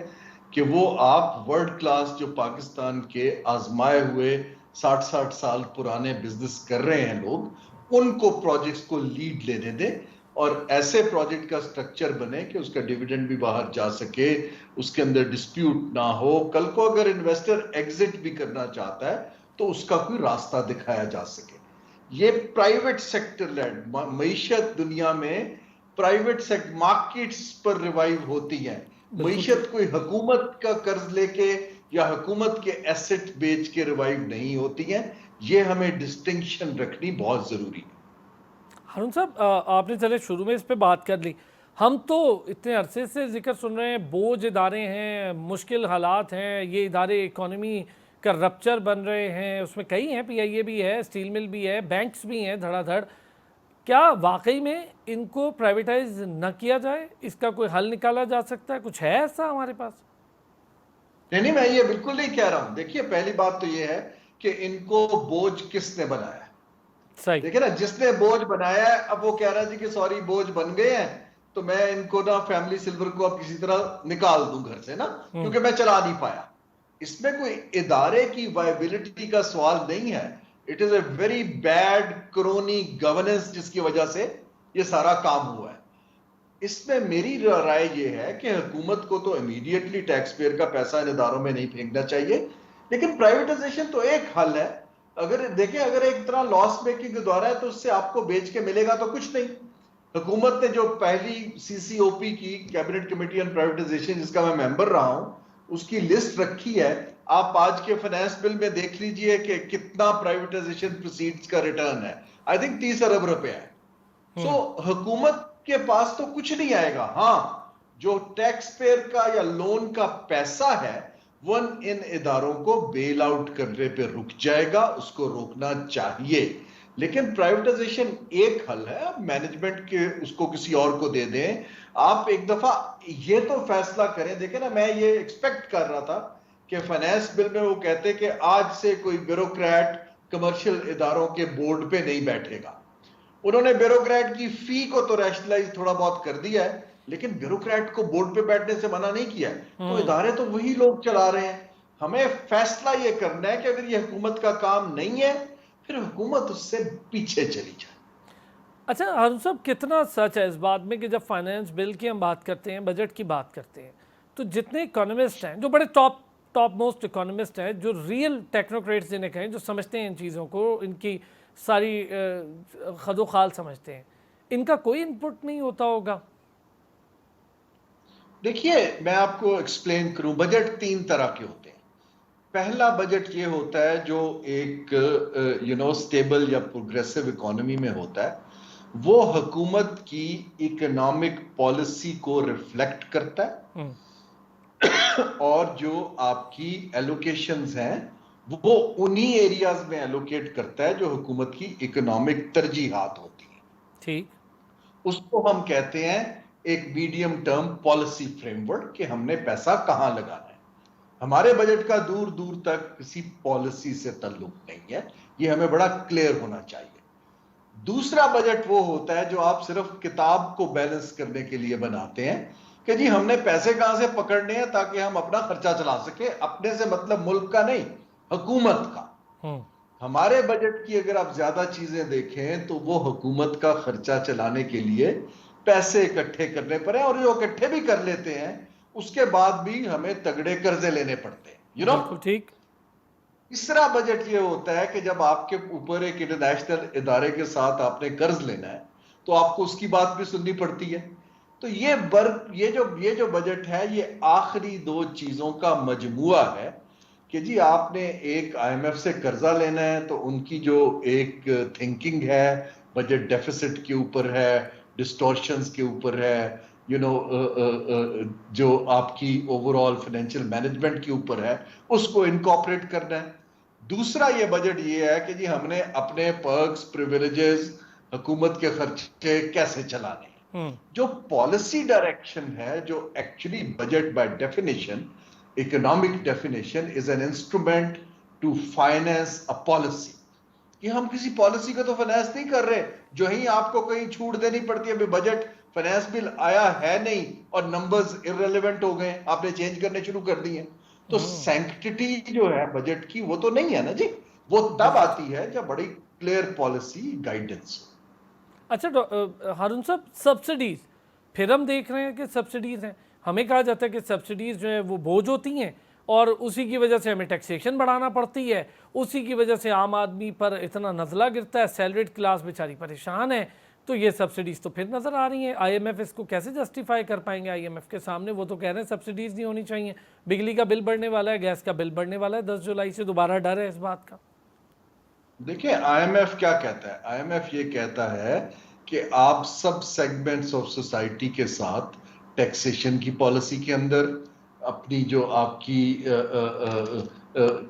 कि वो आप वर्ल्ड क्लास जो पाकिस्तान के आजमाए हुए 60-60 साल पुराने बिजनेस कर रहे हैं लोग, उनको प्रोजेक्ट्स को लीड लेने दें और ऐसे प्रोजेक्ट का स्ट्रक्चर बने कि उसका डिविडेंड भी बाहर जा सके, उसके अंदर डिस्प्यूट ना हो। कल को अगर इन्वेस्टर एग्जिट भी करना चाहता है तो उसका कोई रास्ता दिखाया जा सके। ये प्राइवेट सेक्टर लेड मईशत दुनिया में प्राइवेट सेक्टर मार्केट्स पर रिवाइव होती है। मईशत कोई हुकूमत का कर्ज लेके या हुकूमत के एसेट बेच के रिवाइव नहीं होती है। ये हमें डिस्टिंक्शन रखनी बहुत जरूरी है। हारून साहब, आपने चले शुरू में इस पे बात कर ली, हम तो इतने अरसे से जिक्र सुन रहे हैं, बोझ इदारे हैं, मुश्किल हालात हैं, ये इदारे इकोनॉमी का रप्चर बन रहे हैं, उसमें कई हैं, PIA भी है, स्टील मिल भी है, बैंक्स भी हैं धड़ाधड़। क्या वाकई में इनको प्राइवेटाइज न किया जाए, इसका कोई हल निकाला जा सकता है? कुछ है ऐसा हमारे पास? नहीं, मैं ये बिल्कुल नहीं कह रहा हूं। देखिए, पहली बात तो ये है कि इनको बोझ किसने बनाया? सही। देखिए ना, जिसने बोझ बनाया है अब वो कह रहा है जी कि सॉरी बोझ बन गए हैं तो मैं इनको ना फैमिली सिल्वर को अब किसी तरह निकाल दूं घर से ना, क्योंकि मैं चला नहीं पाया। इसमें कोई इदारे की वायबिलिटी का सवाल नहीं है। It is a very bad crony governance जिसकी वजह से ये सारा काम हुआ है। इसमें मेरी राय ये है कि हुकूमत को तो इमीडिएटली टैक्स पेयर का पैसा इन इदारों में नहीं फेंकना चाहिए, लेकिन प्राइवेटाइजेशन तो एक हल है। अगर देखें, अगर एक तरह लॉस मेकिंग द्वारा है तो उससे आपको बेच के मिलेगा तो कुछ नहीं। हुकूमत ने जो पहली CCOP की कैबिनेट कमेटी ऑन प्राइवेटाइजेशन, जिसका मैं मेंबर रहा हूं, उसकी लिस्ट रखी है। आप आज के फाइनेंस बिल में देख लीजिए कि कितना प्राइवेटाइजेशन प्रोसीड्स का रिटर्न है। आई थिंक 30 अरब रुपए है। हुकूमत के पास तो कुछ नहीं आएगा। हाँ, जो टैक्स पेयर का या लोन का पैसा है वो इन इदारों को बेल आउट करने पे रुक जाएगा, उसको रोकना चाहिए। लेकिन प्राइवेटाइजेशन एक हल है, मैनेजमेंट के उसको किसी और को दे दें। आप एक दफा ये तो फैसला करें। देखें ना, मैं ये एक्सपेक्ट कर रहा था कि फाइनेंस बिल में वो कहते कि आज से कोई ब्यूरोक्रेट कमर्शियल इदारों के बोर्ड पे नहीं बैठेगा। उन्होंने ब्यूरोक्रेट की फी को तो रैशनलाइज थोड़ा बहुत कर दिया है, लेकिन ब्यूरोक्रेट को बोर्ड पे बैठने से मना नहीं किया है। तो इदारे तो वही लोग चला रहे हैं। हमें फैसला ये करना है कि अगर ये हुकूमत का काम नहीं है, फिर हुकूमत उससे पीछे चली जाए। अच्छा हारून साहब, कितना सच है इस बात में कि जब फाइनेंस बिल की हम बात करते हैं, बजट की बात करते हैं, तो जितने इकोनॉमिस्ट हैं, जो बड़े टॉप मोस्ट इकोनॉमिस्ट हैं, जो रियल टेक्नोक्रेट्स जिन्हें कहें, जो समझते हैं इन चीज़ों को, इनकी सारी खदोखाल समझते हैं, इनका कोई इनपुट नहीं होता होगा? देखिए, मैं आपको एक्सप्लेन करूं, बजट 3 तरह के होते हैं। पहला बजट ये होता है जो एक स्टेबल या प्रोग्रेसिव इकोनॉमी में होता है। वो हुकूमत की इकोनॉमिक पॉलिसी को रिफ्लेक्ट करता है और जो आपकी एलोकेशंस हैं वो उन्हीं एरियाज में एलोकेट करता है जो हुकूमत की इकोनॉमिक तरजीहात होती है। ठीक, उसको हम कहते हैं एक मीडियम टर्म पॉलिसी फ्रेमवर्क, कि हमने पैसा कहां लगाना है। हमारे बजट का दूर दूर तक किसी पॉलिसी से ताल्लुक नहीं है, ये हमें बड़ा क्लियर होना चाहिए। दूसरा बजट वो होता है जो आप सिर्फ किताब को बैलेंस करने के लिए बनाते हैं कि जी हमने पैसे कहां से पकड़ने हैं ताकि हम अपना खर्चा चला सके। अपने से मतलब मुल्क का नहीं, हुकूमत का। हमारे बजट की अगर आप ज्यादा चीजें देखें तो वो हुकूमत का खर्चा चलाने के लिए पैसे इकट्ठे करने पड़े, और जो इकट्ठे भी कर लेते हैं उसके बाद भी हमें तगड़े कर्जे लेने पड़ते हैं, बिल्कुल ठीक। तीसरा बजट ये होता है कि जब आपके ऊपर एक इंटरनेशनल इदारे के साथ आपने कर्ज लेना है तो आपको उसकी बात भी सुननी पड़ती है। तो ये जो बजट है ये आखिरी 2 चीजों का मजमुआ है कि जी आपने एक IMF से कर्जा लेना है तो उनकी जो एक थिंकिंग है बजट डेफिसिट के ऊपर है, डिस्टॉर्शंस के ऊपर है, जो आपकी ओवरऑल फाइनेंशियल मैनेजमेंट के ऊपर है, उसको इनकॉर्पोरेट करना है। दूसरा ये बजट ये है कि जी हमने अपने पर्क्स प्रिविलेजेस हुकूमत के खर्चे कैसे चलाने हैं। जो पॉलिसी डायरेक्शन है, जो actually budget by definition, economic definition, is an instrument to finance a policy. कि हम किसी पॉलिसी को तो फाइनेंस नहीं कर रहे, जो ही आपको कहीं छूट देनी पड़ती है। अभी बजट फाइनेंस बिल आया है नहीं और नंबर्स इररिलेवेंट हो गए, आपने चेंज करने शुरू कर दिए, तो सैंक्टिटी जो है बजट की वो तो नहीं है ना जी। वो तब आती है जब बड़ी क्लियर पॉलिसी गाइडेंस हो। अच्छा हारून साहब, सब्सिडीज, फिर हम देख रहे हैं कि सब्सिडीज हैं, हमें कहा जाता है कि सब्सिडीज जो है वो बोझ होती हैं और उसी की वजह से हमें टैक्सेशन बढ़ाना पड़ती है, उसी की वजह से आम आदमी पर इतना नज़ला गिरता है, सैलरीड क्लास बेचारी परेशान है। तो ये सब्सिडीज़ तो फिर नज़र आ रही हैं। IMF इसको कैसे जस्टिफाई कर पाएंगे IMF के सामने? वो तो कह रहे हैं सब्सिडीज़ नहीं होनी चाहिए, बिजली का बिल बढ़ने वाला है, गैस का बिल बढ़ने वाला है 10 जुलाई से, दोबारा डर है इस बात का। देखिए IMF क्या कहता है, IMF ये कहता है कि आप सब सेगमेंट्स ऑफ सोसाइटी के साथ टैक्सेशन की पॉलिसी के अंदर, अपनी जो आपकी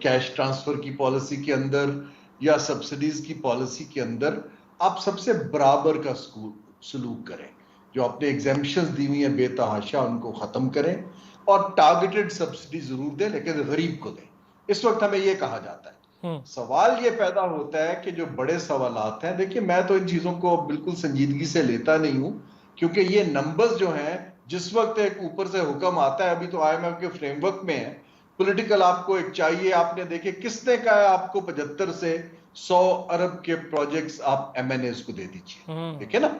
कैश ट्रांसफर की पॉलिसी के अंदर या सब्सिडीज की पॉलिसी के अंदर आप सबसे बराबर का सलूक करें। जो आपने एग्जेम्पशंस दी हुई हैं बेतहाशा, उनको खत्म करें और टारगेटेड सब्सिडी जरूर दें, लेकिन गरीब को दें। इस वक्त हमें यह कहा जाता है। सवाल ये पैदा होता है कि जो बड़े सवालात हैं, देखिए मैं तो इन चीजों को बिल्कुल संजीदगी से लेता नहीं हूं, क्योंकि ये नंबर्स जो हैं, जिस वक्त एक ऊपर से हुक्म आता है, अभी तो IMF के फ्रेमवर्क में है, पॉलिटिकल आपको एक चाहिए। आपने देखे किसने कहा है आपको 75 से 100 अरब के प्रोजेक्ट्स आप MNAs को दे दीजिए, ठीक है ना।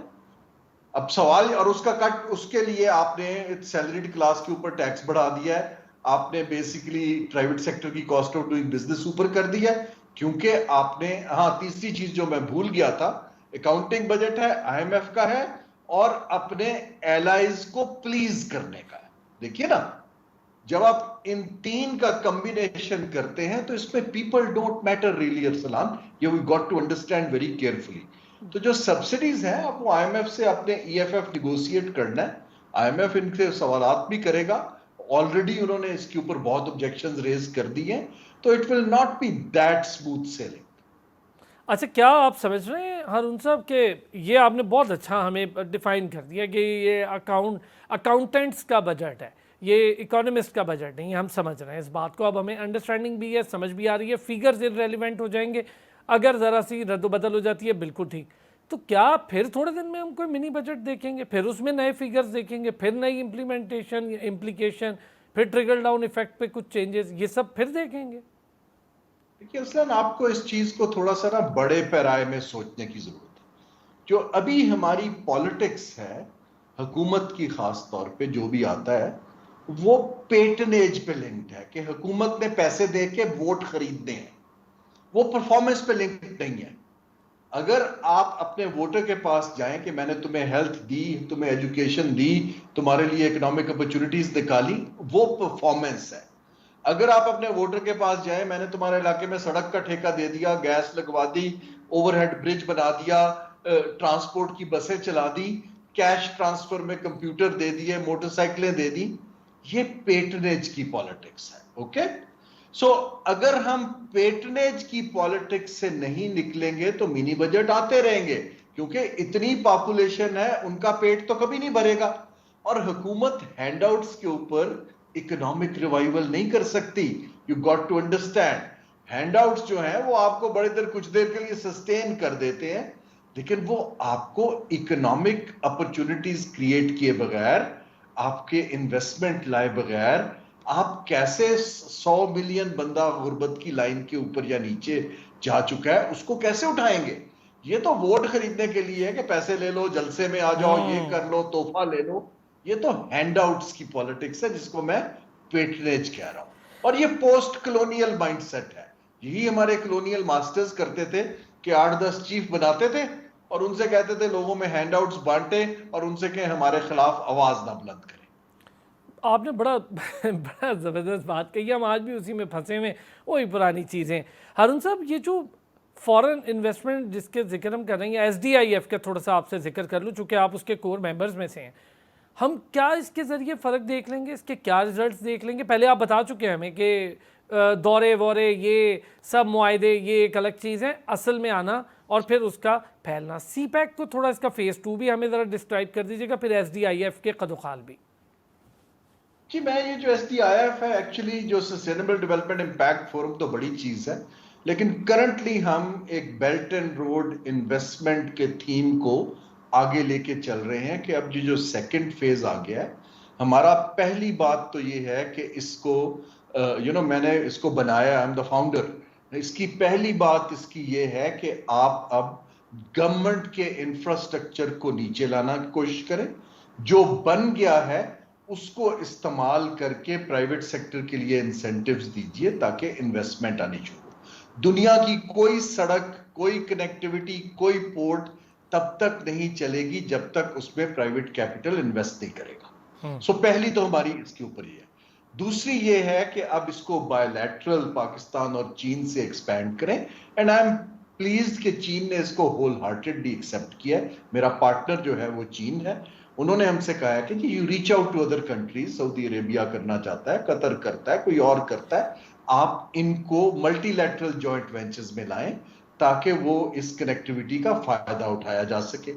अब सवाल, और उसका कट, उसके लिए आपने सैलरीड क्लास के ऊपर टैक्स बढ़ा दिया है, आपने बेसिकली प्राइवेट सेक्टर की कॉस्ट ऑफ डूइंग बिजनेस ऊपर कर दिया है, क्योंकि आपने, हाँ तीसरी चीज जो मैं भूल गया था, अकाउंटिंग बजट है, IMF का है और अपने एलाइज को प्लीज करने का है। देखिए ना, जब आप इन 3 का कॉम्बिनेशन करते हैं तो इसमें people don't matter really Arsalan, ये we got to understand very carefully. तो जो सब्सिडीज हैं, अब वो IMF से अपने EFF निगोशिएट करना है। IMF इनसे सवालात भी करेगा, ऑलरेडी उन्होंने इसके ऊपर बहुत ऑब्जेक्शंस रेज कर दिए हैं, तो it will not be that smooth selling. अच्छा, क्या आप समझ रहे हैं हारून साहब कि ये आपने बहुत अच्छा हमें डिफाइन कर दिया कि ये अकाउंटेंट्स का बजट है, ये इकोनॉमिस्ट का बजट नहीं, हम समझ रहे हैं इस बात को। अब हमें अंडरस्टैंडिंग भी है, समझ भी आ रही है, फिगर्स इररिलेवेंट हो जाएंगे अगर ज़रा सी रद्द बदल हो जाती है, बिल्कुल ठीक। तो क्या फिर थोड़े दिन में हम कोई मिनी बजट देखेंगे, फिर उसमें नए फिगर्स देखेंगे, फिर नई इम्प्लीमेंटेशन इम्प्लीकेशन, फिर ट्रिकल डाउन इफेक्ट पे कुछ चेंजेस, ये सब फिर देखेंगे? देखिए असलन, आपको इस चीज को थोड़ा सा ना बड़े पैमाने में सोचने की जरूरत है। जो अभी हमारी पॉलिटिक्स है, हुकूमत की खास तौर पे जो भी आता है वो पेटनेज पे लिंक्ड है कि हुकूमत ने पैसे दे के वोट खरीदने हैं, वो परफॉर्मेंस पे लिंक्ड नहीं है। अगर आप अपने वोटर के पास जाएं कि मैंने तुम्हें हेल्थ दी, तुम्हें एजुकेशन दी, तुम्हारे लिए इकोनॉमिक अपॉर्चुनिटीज निकाली, वो परफॉर्मेंस है। अगर आप अपने वोटर के पास जाएं, मैंने तुम्हारे इलाके में सड़क का ठेका दे दिया, गैस लगवा दी, ओवरहेड ब्रिज बना दिया, ट्रांसपोर्ट की बसें चला दी, कैश ट्रांसफर में कंप्यूटर दे दिए, मोटरसाइकिलें दे दी, ये पेटनेज की पॉलिटिक्स है। ओके, सो अगर हम पेटनेज की पॉलिटिक्स से नहीं निकलेंगे तो मिनी बजट आते रहेंगे, क्योंकि इतनी पॉपुलेशन है, उनका पेट तो कभी नहीं भरेगा। और हुकूमत हैंडआउट्स के ऊपर इकोनॉमिक रिवाइवल नहीं कर सकती। You got to understand, handouts जो हैं वो आपको बड़े देर कुछ देर के लिए सस्टेन कर देते हैं, लेकिन वो आपको इकोनॉमिक अपॉर्चुनिटीज क्रिएट किए बगैर, आपके इन्वेस्टमेंट लाए बगैर, आप कैसे 100 मिलियन बंदा गुर्बत की लाइन के ऊपर या नीचे जा चुका है उसको कैसे उठाएंगे? ये तो वोट खरीदने के लिए है कि पैसे ले लो, जलसे में आ जाओ, ये कर लो, तोहफा ले लो। ये तो हैंडआउट्स की पॉलिटिक्स है जिसको मैं पेटनेज कह रहा हूं, और ये पोस्ट कॉलोनियल माइंडसेट है। यही हमारे कॉलोनियल मास्टर्स करते थे कि 8-10 चीफ बनाते थे और उनसे कहते थे लोगों में हैंडआउट्स बांटे और उनसे कहें हमारे खिलाफ आवाज ना बुलंद करें। आपने बड़ा बड़ा ज़बरदस्त बात कही, हम आज भी उसी में फंसे हुए, वही पुरानी चीज़ें। हारून साहब, ये जो फॉरेन इन्वेस्टमेंट जिसके जिक्र हम कर रहे हैं, SDIF का थोड़ा सा आपसे जिक्र कर लूँ चूँकि आप उसके कोर मेंबर्स में से हैं, हम क्या इसके ज़रिए फ़र्क देख लेंगे, इसके क्या रिजल्ट्स देख लेंगे? पहले आप बता चुके हैं हमें कि दौरे वौरे ये सब मुआहदे ये एक अलग चीज़ है, असल में आना और फिर उसका फैलना। CPEC को थोड़ा इसका फेज़ 2 भी हमें ज़रा डिस्क्राइब कर दीजिएगा, फिर SDIF के कदोखाल भी। जी, मैं ये जो SDIF है, एक्चुअली जो सस्टेनेबल डेवलपमेंट इम्पैक्ट फोरम तो बड़ी चीज है, लेकिन करंटली हम एक बेल्ट एंड रोड इन्वेस्टमेंट के थीम को आगे लेके चल रहे हैं कि अब जो सेकंड फेज आ गया है हमारा। पहली बात तो ये है कि इसको मैंने इसको बनाया, आई एम द फाउंडर। इसकी पहली बात इसकी ये है कि आप अब गवर्नमेंट के इंफ्रास्ट्रक्चर को नीचे लाना की कोशिश करें, जो बन गया है उसको इस्तेमाल करके प्राइवेट सेक्टर के लिए इंसेंटिव्स दीजिए ताकि इन्वेस्टमेंट आनी शुरू हो। दुनिया की कोई सड़क, कोई कनेक्टिविटी, कोई पोर्ट तब तक नहीं चलेगी जब तक उसमें प्राइवेट कैपिटल इन्वेस्ट नहीं करेगा। सो पहली तो हमारी इसके ऊपर ही है। दूसरी ये है कि अब इसको बायलैटरल पाकिस्तान और चीन से एक्सपैंड करें, एंड आई एम प्लीज्ड कि चीन ने इसको होल हार्टेडली एक्सेप्ट किया है। मेरा पार्टनर जो है वो चीन है, उन्होंने हमसे कहा है कि जी you reach out to other countries, Saudi Arabia करना चाहता है, कतर करता है, कोई और करता है, आप इनको मल्टीलैटरल जॉइंट वेंचर्स में लाएं ताकि वो इस कनेक्टिविटी का फायदा उठाया जा सके।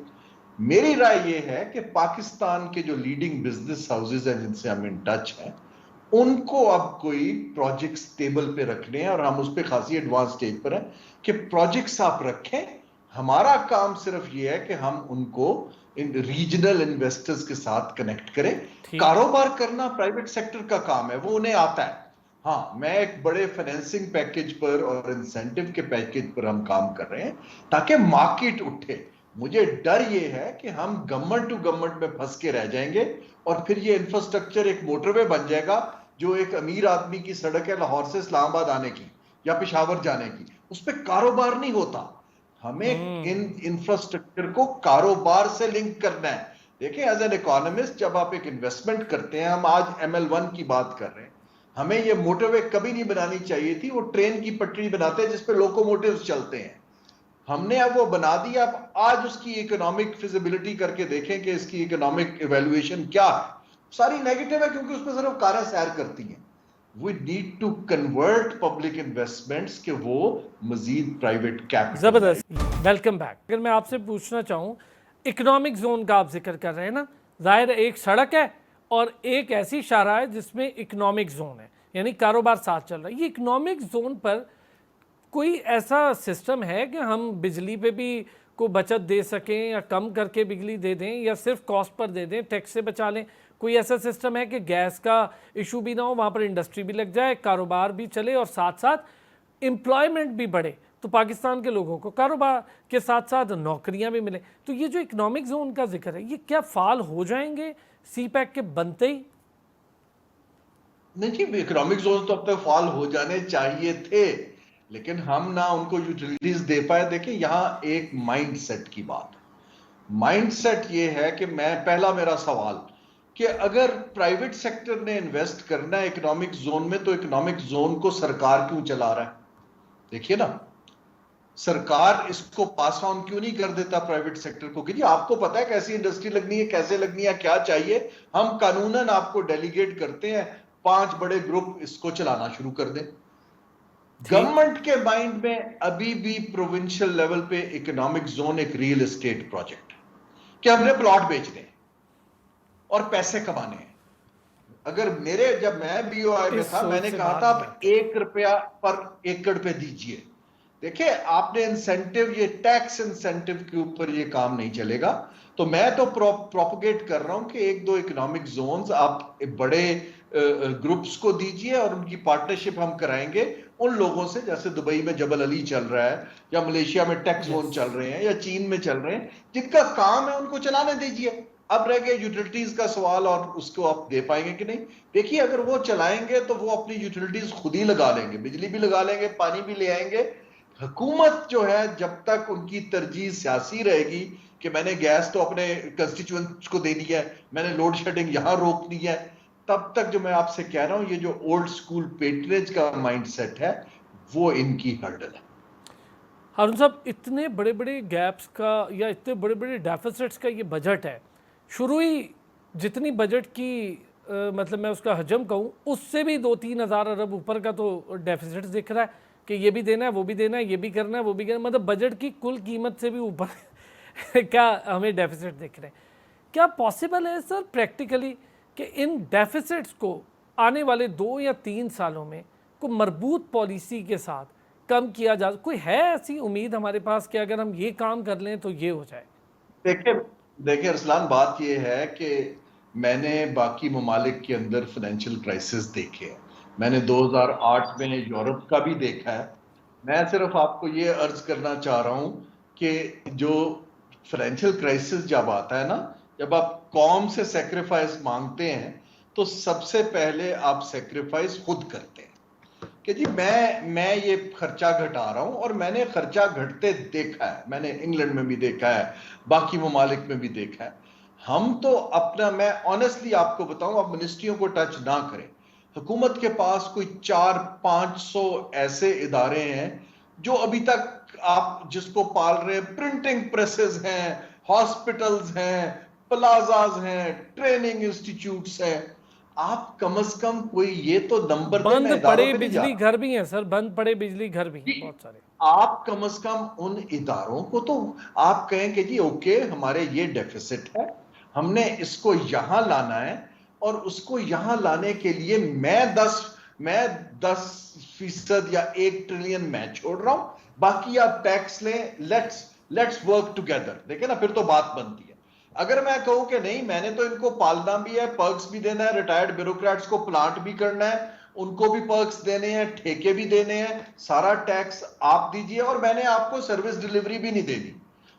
मेरी राय ये है कि पाकिस्तान के जो लीडिंग बिजनेस हाउसेज हैं जिनसे हम इन टच हैं, उनको अब कोई प्रोजेक्ट्स टेबल पे रखने हैं, और हम उस पर खासी एडवांस स्टेज पर हैं कि प्रोजेक्ट्स आप रखें। हमारा काम सिर्फ ये है कि हम उनको इन रीजनल इन्वेस्टर्स के साथ कनेक्ट करें। कारोबार करना प्राइवेट सेक्टर का काम है, वो उन्हें आता है। हाँ, मैं एक बड़े फाइनेंसिंग पैकेज पर और इंसेंटिव के पैकेज पर हम काम कर रहे हैं ताकि मार्केट उठे। मुझे डर ये है कि हम गवर्नमेंट टू गवर्नमेंट में फंस के रह जाएंगे और फिर ये इंफ्रास्ट्रक्चर एक मोटरवे बन जाएगा, जो एक अमीर आदमी की सड़क है लाहौर से इस्लामाबाद आने की या पेशावर जाने की, उस पर कारोबार नहीं होता। हमें इन इंफ्रास्ट्रक्चर को कारोबार से लिंक करना है। देखिए, एज एन इकोनॉमिस्ट जब आप एक इन्वेस्टमेंट करते हैं, हम आज ML1 की बात कर रहे हैं, हमें ये मोटरवे कभी नहीं बनानी चाहिए थी, वो ट्रेन की पटरी बनाते हैं जिसपे लोकोमोटिव्स चलते हैं। हमने अब वो बना दिया। अब आज उसकी इकोनॉमिक फिजिबिलिटी करके देखें कि इसकी इकोनॉमिक इवैल्यूएशन क्या है, सारी नेगेटिव है क्योंकि उसमें सिर्फ कारें सैर करती हैं। We need to convert public investments कि वो मजीद प्राइवेट कैपिटल। ज़बरदस्त, वेलकम बैक। अगर मैं आपसे पूछना चाहूँ, इकोनॉमिक जोन का आप जिक्र कर रहे हैं ना, जाहिर एक सड़क है और एक ऐसी शाहराह है जिसमें इकोनॉमिक जोन है, यानी कारोबार साथ चल रहा है। ये इकोनॉमिक जोन पर कोई ऐसा सिस्टम है कि हम बिजली पे भी को बचत दे सकें या कम करके बिजली दे दें या सिर्फ कॉस्ट पर दे दें, टैक्स से बचा लें? कोई ऐसा सिस्टम है कि गैस का इशू भी ना हो, वहाँ पर इंडस्ट्री भी लग जाए, कारोबार भी चले और साथ साथ एम्प्लॉयमेंट भी बढ़े, तो पाकिस्तान के लोगों को कारोबार के साथ साथ नौकरियां भी मिलें? तो ये जो इकोनॉमिक जोन का जिक्र है, ये क्या फाल हो जाएंगे सी पैक के बनते ही? नहीं जी, इकोनॉमिक जोन तो अब तक फाल हो जाने चाहिए थे, लेकिन हम ना उनको यूटिलिटीज दे पाए। देखिए यहाँ एक माइंडसेट की बात, माइंडसेट ये है कि पहला मेरा सवाल कि अगर प्राइवेट सेक्टर ने इन्वेस्ट करना है इकोनॉमिक जोन में, तो इकोनॉमिक जोन को सरकार क्यों चला रहा है? देखिए ना, सरकार इसको पास ऑन क्यों नहीं कर देता प्राइवेट सेक्टर को कि जी आपको पता है कैसी इंडस्ट्री लगनी है, कैसे लगनी है, क्या चाहिए, हम कानूनन आपको डेलीगेट करते हैं, 5 बड़े ग्रुप इसको चलाना शुरू कर दें। गवर्नमेंट के माइंड में अभी भी प्रोविंशियल लेवल पे इकोनॉमिक जोन एक रियल एस्टेट प्रोजेक्ट है कि हमने प्लॉट बेचने और पैसे कमाने हैं। अगर जब मैं बीओआई में था, मैंने कहा था आप 1 रुपया पर एकड़ पे दीजिए। देखिए आपने इंसेंटिव, ये टैक्स इंसेंटिव के ऊपर ये काम नहीं चलेगा। तो मैं तो प्रोपोगेट कर रहा हूं कि 1-2 इकोनॉमिक जोन्स आप बड़े ग्रुप्स को दीजिए और उनकी पार्टनरशिप हम कराएंगे उन लोगों से, जैसे दुबई में जबल अली चल रहा है या मलेशिया में टैक्स जोन चल रहे हैं या चीन में चल रहे हैं, जिनका काम है उनको चलाने दीजिए। अब रह गया यूटिलिटीज का सवाल, और उसको आप दे पाएंगे कि नहीं। देखिए अगर वो चलाएंगे तो वो अपनी यूटिलिटीज खुद ही लगा लेंगे, बिजली भी लगा लेंगे, पानी भी ले आएंगे। हुकूमत जो है, जब तक उनकी तरजीह सियासी रहेगी कि मैंने गैस तो अपने कंस्टिट्यूएंट्स को दे दी है, मैंने लोड शेडिंग यहां रोक दी है, तब तक जो मैं आपसे कह रहा हूं, ये जो ओल्ड स्कूल पेट्रेज का माइंडसेट है वो इनकी हर्डल है। हारून साहब, इतने बड़े बड़े गैप्स का या इतने बड़े बड़े डेफिसिट्स का ये बजट है, शुरू ही जितनी बजट की मतलब मैं उसका हजम कहूँ, उससे भी 2-3 हज़ार अरब ऊपर का तो डेफिसिट दिख रहा है कि ये भी देना है, वो भी देना है, ये भी करना है, वो भी करना है, मतलब बजट की कुल कीमत से भी ऊपर क्या हमें डेफिसिट दिख रहे हैं। क्या पॉसिबल है सर प्रैक्टिकली कि इन डेफिसिट्स को आने वाले 2 या 3 सालों में कोई मरबूत पॉलिसी के साथ कम किया जा? कोई है ऐसी उम्मीद हमारे पास कि अगर हम ये काम कर लें तो ये हो जाए? देखिए अरसलान, बात ये है कि मैंने बाकी ममालिक के अंदर फाइनेंशियल क्राइसिस देखे हैं, मैंने 2008 में यूरोप का भी देखा है। मैं सिर्फ आपको ये अर्ज करना चाह रहा हूं कि जो फाइनेंशियल क्राइसिस जब आता है ना, जब आप कौम से सेक्रीफाइस मांगते हैं तो सबसे पहले आप सेक्रीफाइस खुद करते हैं कि जी मैं ये खर्चा घटा रहा हूं, और मैंने खर्चा घटते देखा है, मैंने इंग्लैंड में भी देखा है, बाकी ममालिक में भी देखा है। हम तो अपना, मैं ऑनेस्टली आपको बताऊं, आप मिनिस्ट्रियों को टच ना करें, हुकूमत के पास कोई 400-500 ऐसे इदारे हैं जो अभी तक आप जिसको पाल रहे हैं। प्रिंटिंग प्रेसेस हैं, हॉस्पिटल्स हैं, प्लाजाज हैं, ट्रेनिंग इंस्टीट्यूट्स हैं। आप कम से कम कोई ये तो नंबर दें। बंद पड़े बिजली घर भी हैं सर, बंद पड़े बिजली घर भी हैं बहुत सारे। आप कम से कम उन इदारों को तो आप कहें कि जी ओके, हमारे ये डेफिसिट है, हमने इसको यहां लाना है, और उसको यहां लाने के लिए मैं 10% या 1 ट्रिलियन मैं छोड़ रहा हूं, बाकी आप टैक्स लें, लेट्स वर्क टुगेदर। देखिए ना, फिर तो बात बनती है। अगर मैं कहूं कि नहीं, मैंने तो इनको पालना भी है, पर्क्स भी देना है, रिटायर्ड ब्यूरोक्रेट्स को प्लांट भी करना है, उनको भी पर्क्स देने हैं, ठेके भी देने हैं, सारा टैक्स आप दीजिए, और मैंने आपको सर्विस डिलीवरी भी नहीं देनी।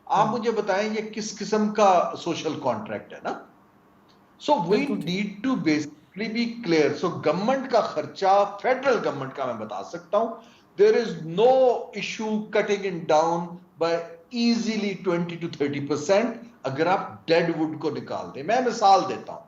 आप मुझे बताएं ये किस किस्म का सोशल कॉन्ट्रैक्ट है ना? So we need to basically be clear. So government का खर्चा, फेडरल गवर्नमेंट का मैं बता सकता हूं, there is no issue cutting it down by easily 20 to 30% अगर आप डेड वुड को निकाल दें। मैं मिसाल देता हूं,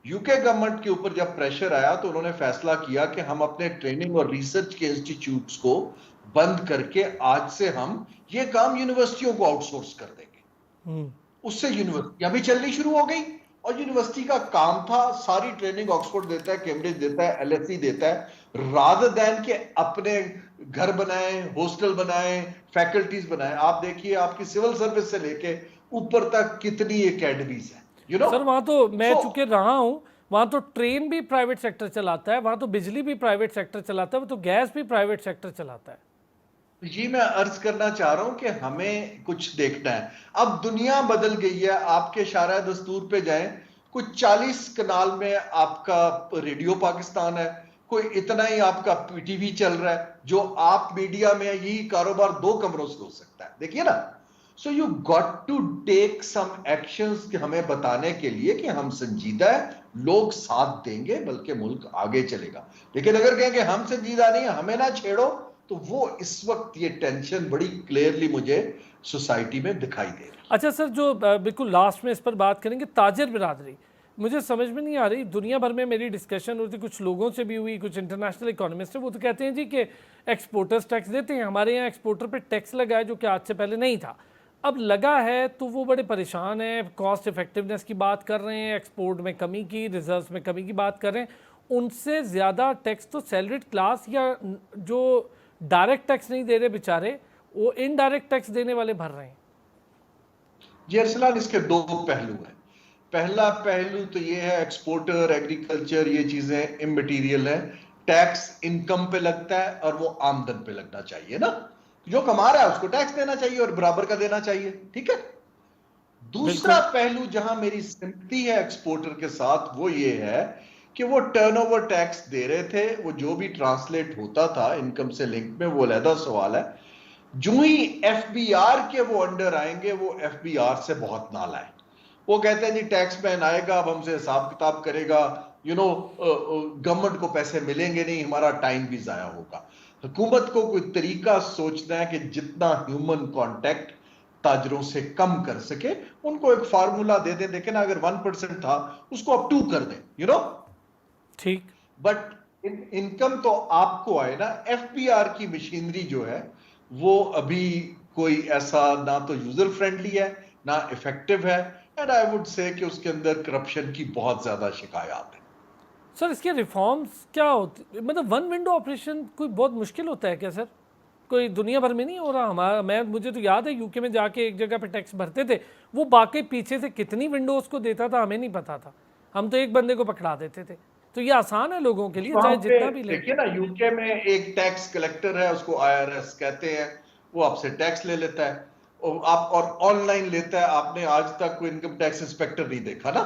यूके गवर्नमेंट के ऊपर जब प्रेशर आया तो उन्होंने फैसला किया कि हम अपने ट्रेनिंग और रिसर्च के इंस्टीट्यूट्स को बंद करके आज से हम ये काम यूनिवर्सिटियों को आउटसोर्स कर देंगे। उससे यूनिवर्सिटियां भी चलनी शुरू हो गई, और यूनिवर्सिटी का काम था सारी ट्रेनिंग ऑक्सफोर्ड देता है, कैम्ब्रिज देता है, एलएसई देता है, रादर देन के अपने घर बनाए, हॉस्टल बनाए, फैकल्टीज बनाए। आप देखिए आपकी सिविल सर्विस से लेके ऊपर तक कितनी एकेडमीज है, यू नो। सर वहां तो मैं चूंकि रहा हूं, वहां तो ट्रेन भी प्राइवेट सेक्टर चलाता है, वहां तो बिजली भी प्राइवेट सेक्टर चलाता है, वो तो गैस भी प्राइवेट सेक्टर चलाता है। जी मैं अर्ज करना चाह रहा हूं कि हमें कुछ देखना है। अब दुनिया बदल गई है, आपके शारा दस्तूर पे जाएं, कुछ 40 कनाल में आपका रेडियो पाकिस्तान है, कोई इतना ही आपका पीटीवी चल रहा है, जो आप मीडिया में यही कारोबार 2 कमरों से हो सकता है, देखिए ना। So you got to take some actions कि हमें बताने के लिए कि हम संजीदा है, लोग साथ देंगे, बल्कि मुल्क आगे चलेगा। लेकिन अगर कहें कि हम संजीदा नहीं है, हमें ना छेड़ो, तो वो इस वक्त ये टेंशन बड़ी क्लियरली मुझे सोसाइटी में दिखाई दे रही। अच्छा सर, जो बिल्कुल लास्ट में इस पर बात करेंगे, ताजिर बिरादरी, मुझे समझ में नहीं आ रही। दुनिया भर में मेरी डिस्कशन होती, कुछ लोगों से भी हुई, कुछ इंटरनेशनल इकोनॉमिस्ट है, वो तो कहते हैं जी कि एक्सपोर्टर्स टैक्स देते हैं, हमारे यहाँ एक्सपोर्टर पे टैक्स लगा है जो कि आज से पहले नहीं था, अब लगा है, तो वो बड़े परेशान हैं, कॉस्ट इफेक्टिवनेस की बात कर रहे हैं, एक्सपोर्ट में कमी की, रिजर्व्स में कमी की बात कर रहे हैं। उनसे ज़्यादा टैक्स तो सैलरीड क्लास या जो डायरेक्ट टैक्स नहीं दे रहे बेचारे, वो इनडायरेक्ट टैक्स देने वाले भर रहे हैं। जी अरसलान, इसके 2 पहलू हैं। पहला पहलू तो ये है, एक्सपोर्टर, एग्रीकल्चर, ये चीजें इमटेरियल है, टैक्स इनकम पे लगता है और वो आमदन पे लगना चाहिए ना। जो कमा रहा है उसको टैक्स देना चाहिए और बराबर का देना चाहिए, ठीक है। दूसरा पहलू जहां मेरी सिंपैथी है एक्सपोर्टर के साथ, वो ये है कि वो टर्नओवर टैक्स दे रहे थे, वो जो भी ट्रांसलेट होता था इनकम से लिंक में, वो अलहदा सवाल है। जो ही एफबीआर के वो अंडर आएंगे, वो एफबीआर से बहुत नाला है। वो कहते हैं जी टैक्स मैन आएगा, अब हमसे हिसाब किताब करेगा, गवर्नमेंट को पैसे मिलेंगे नहीं, हमारा टाइम भी जाया होगा। हुकूमत को कोई तरीका सोचना है कि जितना ह्यूमन कांटेक्ट ताजरों से कम कर सके, उनको एक फार्मूला दे दे, देखे ना, अगर 1% था उसको अब 2 कर दे, ठीक। बट इनकम तो आपको आए ना। एफबीआर की मशीनरी जो है वो अभी कोई ऐसा ना तो यूजर फ्रेंडली है, ना इफेक्टिव है, एंड आई वुड से कि उसके अंदर करप्शन की बहुत ज्यादा शिकायत है। सर इसके रिफॉर्म्स क्या होते, मतलब वन विंडो ऑपरेशन कोई बहुत मुश्किल होता है क्या सर? कोई दुनिया भर में नहीं हो रहा? हमारा, मुझे तो याद है यूके में जाके एक जगह पे टैक्स भरते थे, वो बाकी पीछे से कितनी विंडोज को देता था हमें नहीं पता था, हम तो एक बंदे को पकड़ा देते थे। तो ये आसान है लोगों के लिए, चाहे जितना भी ले। देखिए ना, यूके में एक टैक्स कलेक्टर है, उसको आईआरएस कहते हैं, वो आपसे टैक्स ले लेता है और ऑनलाइन लेता है। आपने आज तक कोई इनकम टैक्स इंस्पेक्टर नहीं देखा ना।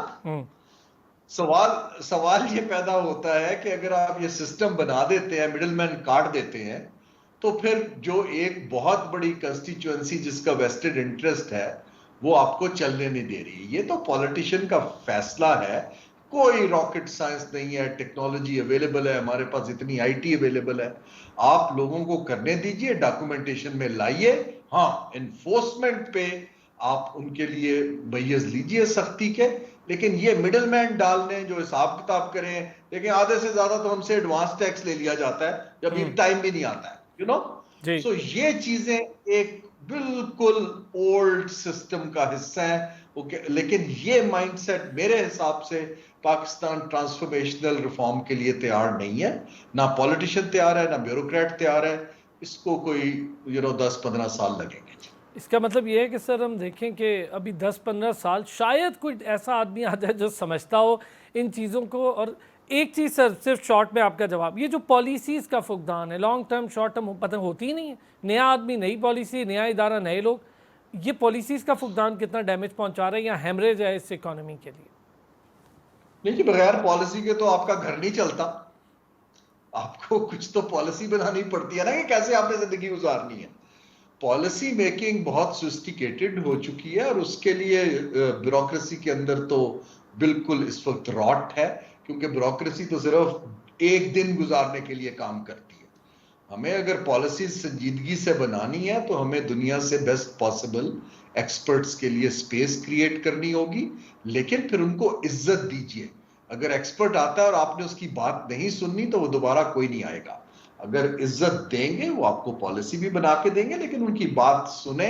सवाल ये पैदा होता है कि अगर आप ये सिस्टम बना देते हैं, मिडिलमैन काट देते हैं, तो फिर जो एक बहुत बड़ी कंस्टिट्यूएंसी जिसका वेस्टेड इंटरेस्ट है, वो आपको चलने नहीं दे रही है। ये तो पॉलिटिशियन का फैसला है, कोई रॉकेट साइंस नहीं है, टेक्नोलॉजी अवेलेबल है, हमारे पास इतनी आईटी अवेलेबल है, आप लोगों को करने दीजिए, डॉक्यूमेंटेशन में लाइए। हाँ, इन्फोर्समेंट पे आप उनके लिए मैय्यज लीजिए सख्ती के, लेकिन ये मिडलमैन डालने जो हिसाब किताब करें, लेकिन आधे से ज्यादा तो हमसे एडवांस टैक्स ले लिया जाता है जब ये टाइम भी नहीं आता है, सो ये चीजें एक बिल्कुल ओल्ड सिस्टम का हिस्सा है। लेकिन ये माइंडसेट मेरे हिसाब से पाकिस्तान ट्रांसफॉर्मेशनल रिफॉर्म के लिए तैयार नहीं है, ना पॉलिटिशियन तैयार है, ना ब्यूरोक्रेट तैयार है। इसको कोई 10-15 साल लगेंगे। इसका मतलब ये है कि सर हम देखें कि अभी 10-15 साल शायद कोई ऐसा आदमी आ जाए जो समझता हो इन चीज़ों को। और एक चीज़ सर, सिर्फ शॉर्ट में आपका जवाब, ये जो पॉलिसीज़ का फुकदान है, लॉन्ग टर्म शॉर्ट टर्म पता होती ही नहीं है, नया आदमी नई पॉलिसी, नया इदारा नए लोग, ये पॉलिसीज़ का फुकदान कितना डैमेज पहुंचा रहा है या हेमरेज है इस इकोनॉमी के लिए? नहीं जी, बगैर पॉलिसी के तो आपका घर नहीं चलता। आपको कुछ तो पॉलिसी बनानी पड़ती है ना कि कैसे आपने जिंदगी गुजारनी है। पॉलिसी मेकिंग बहुत सोफिस्टिकेटेड हो चुकी है और उसके लिए ब्यूरोक्रेसी के अंदर तो बिल्कुल इस वक्त रॉट है, क्योंकि ब्यूरोक्रेसी तो सिर्फ एक दिन गुजारने के लिए काम करती है। हमें अगर पॉलिसी संजीदगी से बनानी है तो हमें दुनिया से बेस्ट पॉसिबल एक्सपर्ट्स के लिए स्पेस क्रिएट करनी होगी, लेकिन फिर उनको इज्जत दीजिए। अगर एक्सपर्ट आता है और आपने उसकी बात नहीं सुननी तो वो दोबारा कोई नहीं आएगा। अगर इज्जत देंगे, वो आपको पॉलिसी भी बना के देंगे, लेकिन उनकी बात सुने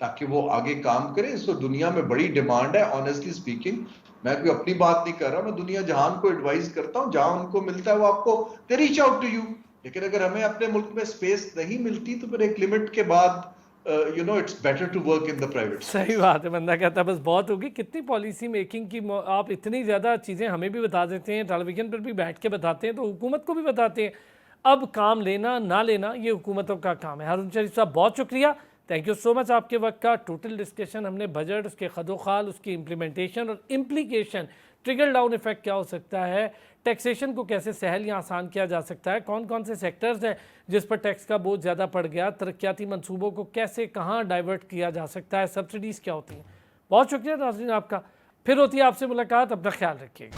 ताकि वो आगे काम करें। इसको दुनिया में बड़ी डिमांड है। ऑनेस्टली स्पीकिंग, मैं कोई अपनी बात नहीं कर रहा, मैं दुनिया जहान को एडवाइस करता हूं, जहां उनको मिलता है वो आपको they reach out to you. लेकिन अगर हमें अपने मुल्क में स्पेस नहीं मिलती तो फिर एक लिमिट के बाद it's better to work in the private. सही बात है, बंदा कहता है बस बहुत होगी। कितनी पॉलिसी मेकिंग की आप इतनी ज़्यादा चीज़ें हमें भी बता देते हैं, टेलीविजन पर भी बैठ के बताते हैं, तो हुकूमत को भी बताते हैं। अब काम लेना ना लेना ये हुकूमतों का काम है। हारून शरीफ साहब बहुत शुक्रिया, थैंक यू सो मच आपके वक्त का। टोटल डिस्कशन हमने बजट, उसके खदोखाल, उसकी इम्प्लीमेंटेशन और इम्प्लीकेशन, ट्रिकल डाउन इफेक्ट क्या हो सकता है, टैक्सेशन को कैसे सहल या आसान किया जा सकता है, कौन कौन से सेक्टर्स हैं जिस पर टैक्स का बोझ ज़्यादा पड़ गया, तरक्याती मंसूबों को कैसे कहाँ डाइवर्ट किया जा सकता है, सब्सिडीज़ क्या होती हैं। बहुत शुक्रिया नाज़रीन आपका। फिर होती है आपसे मुलाकात, अपना ख्याल रखिएगा।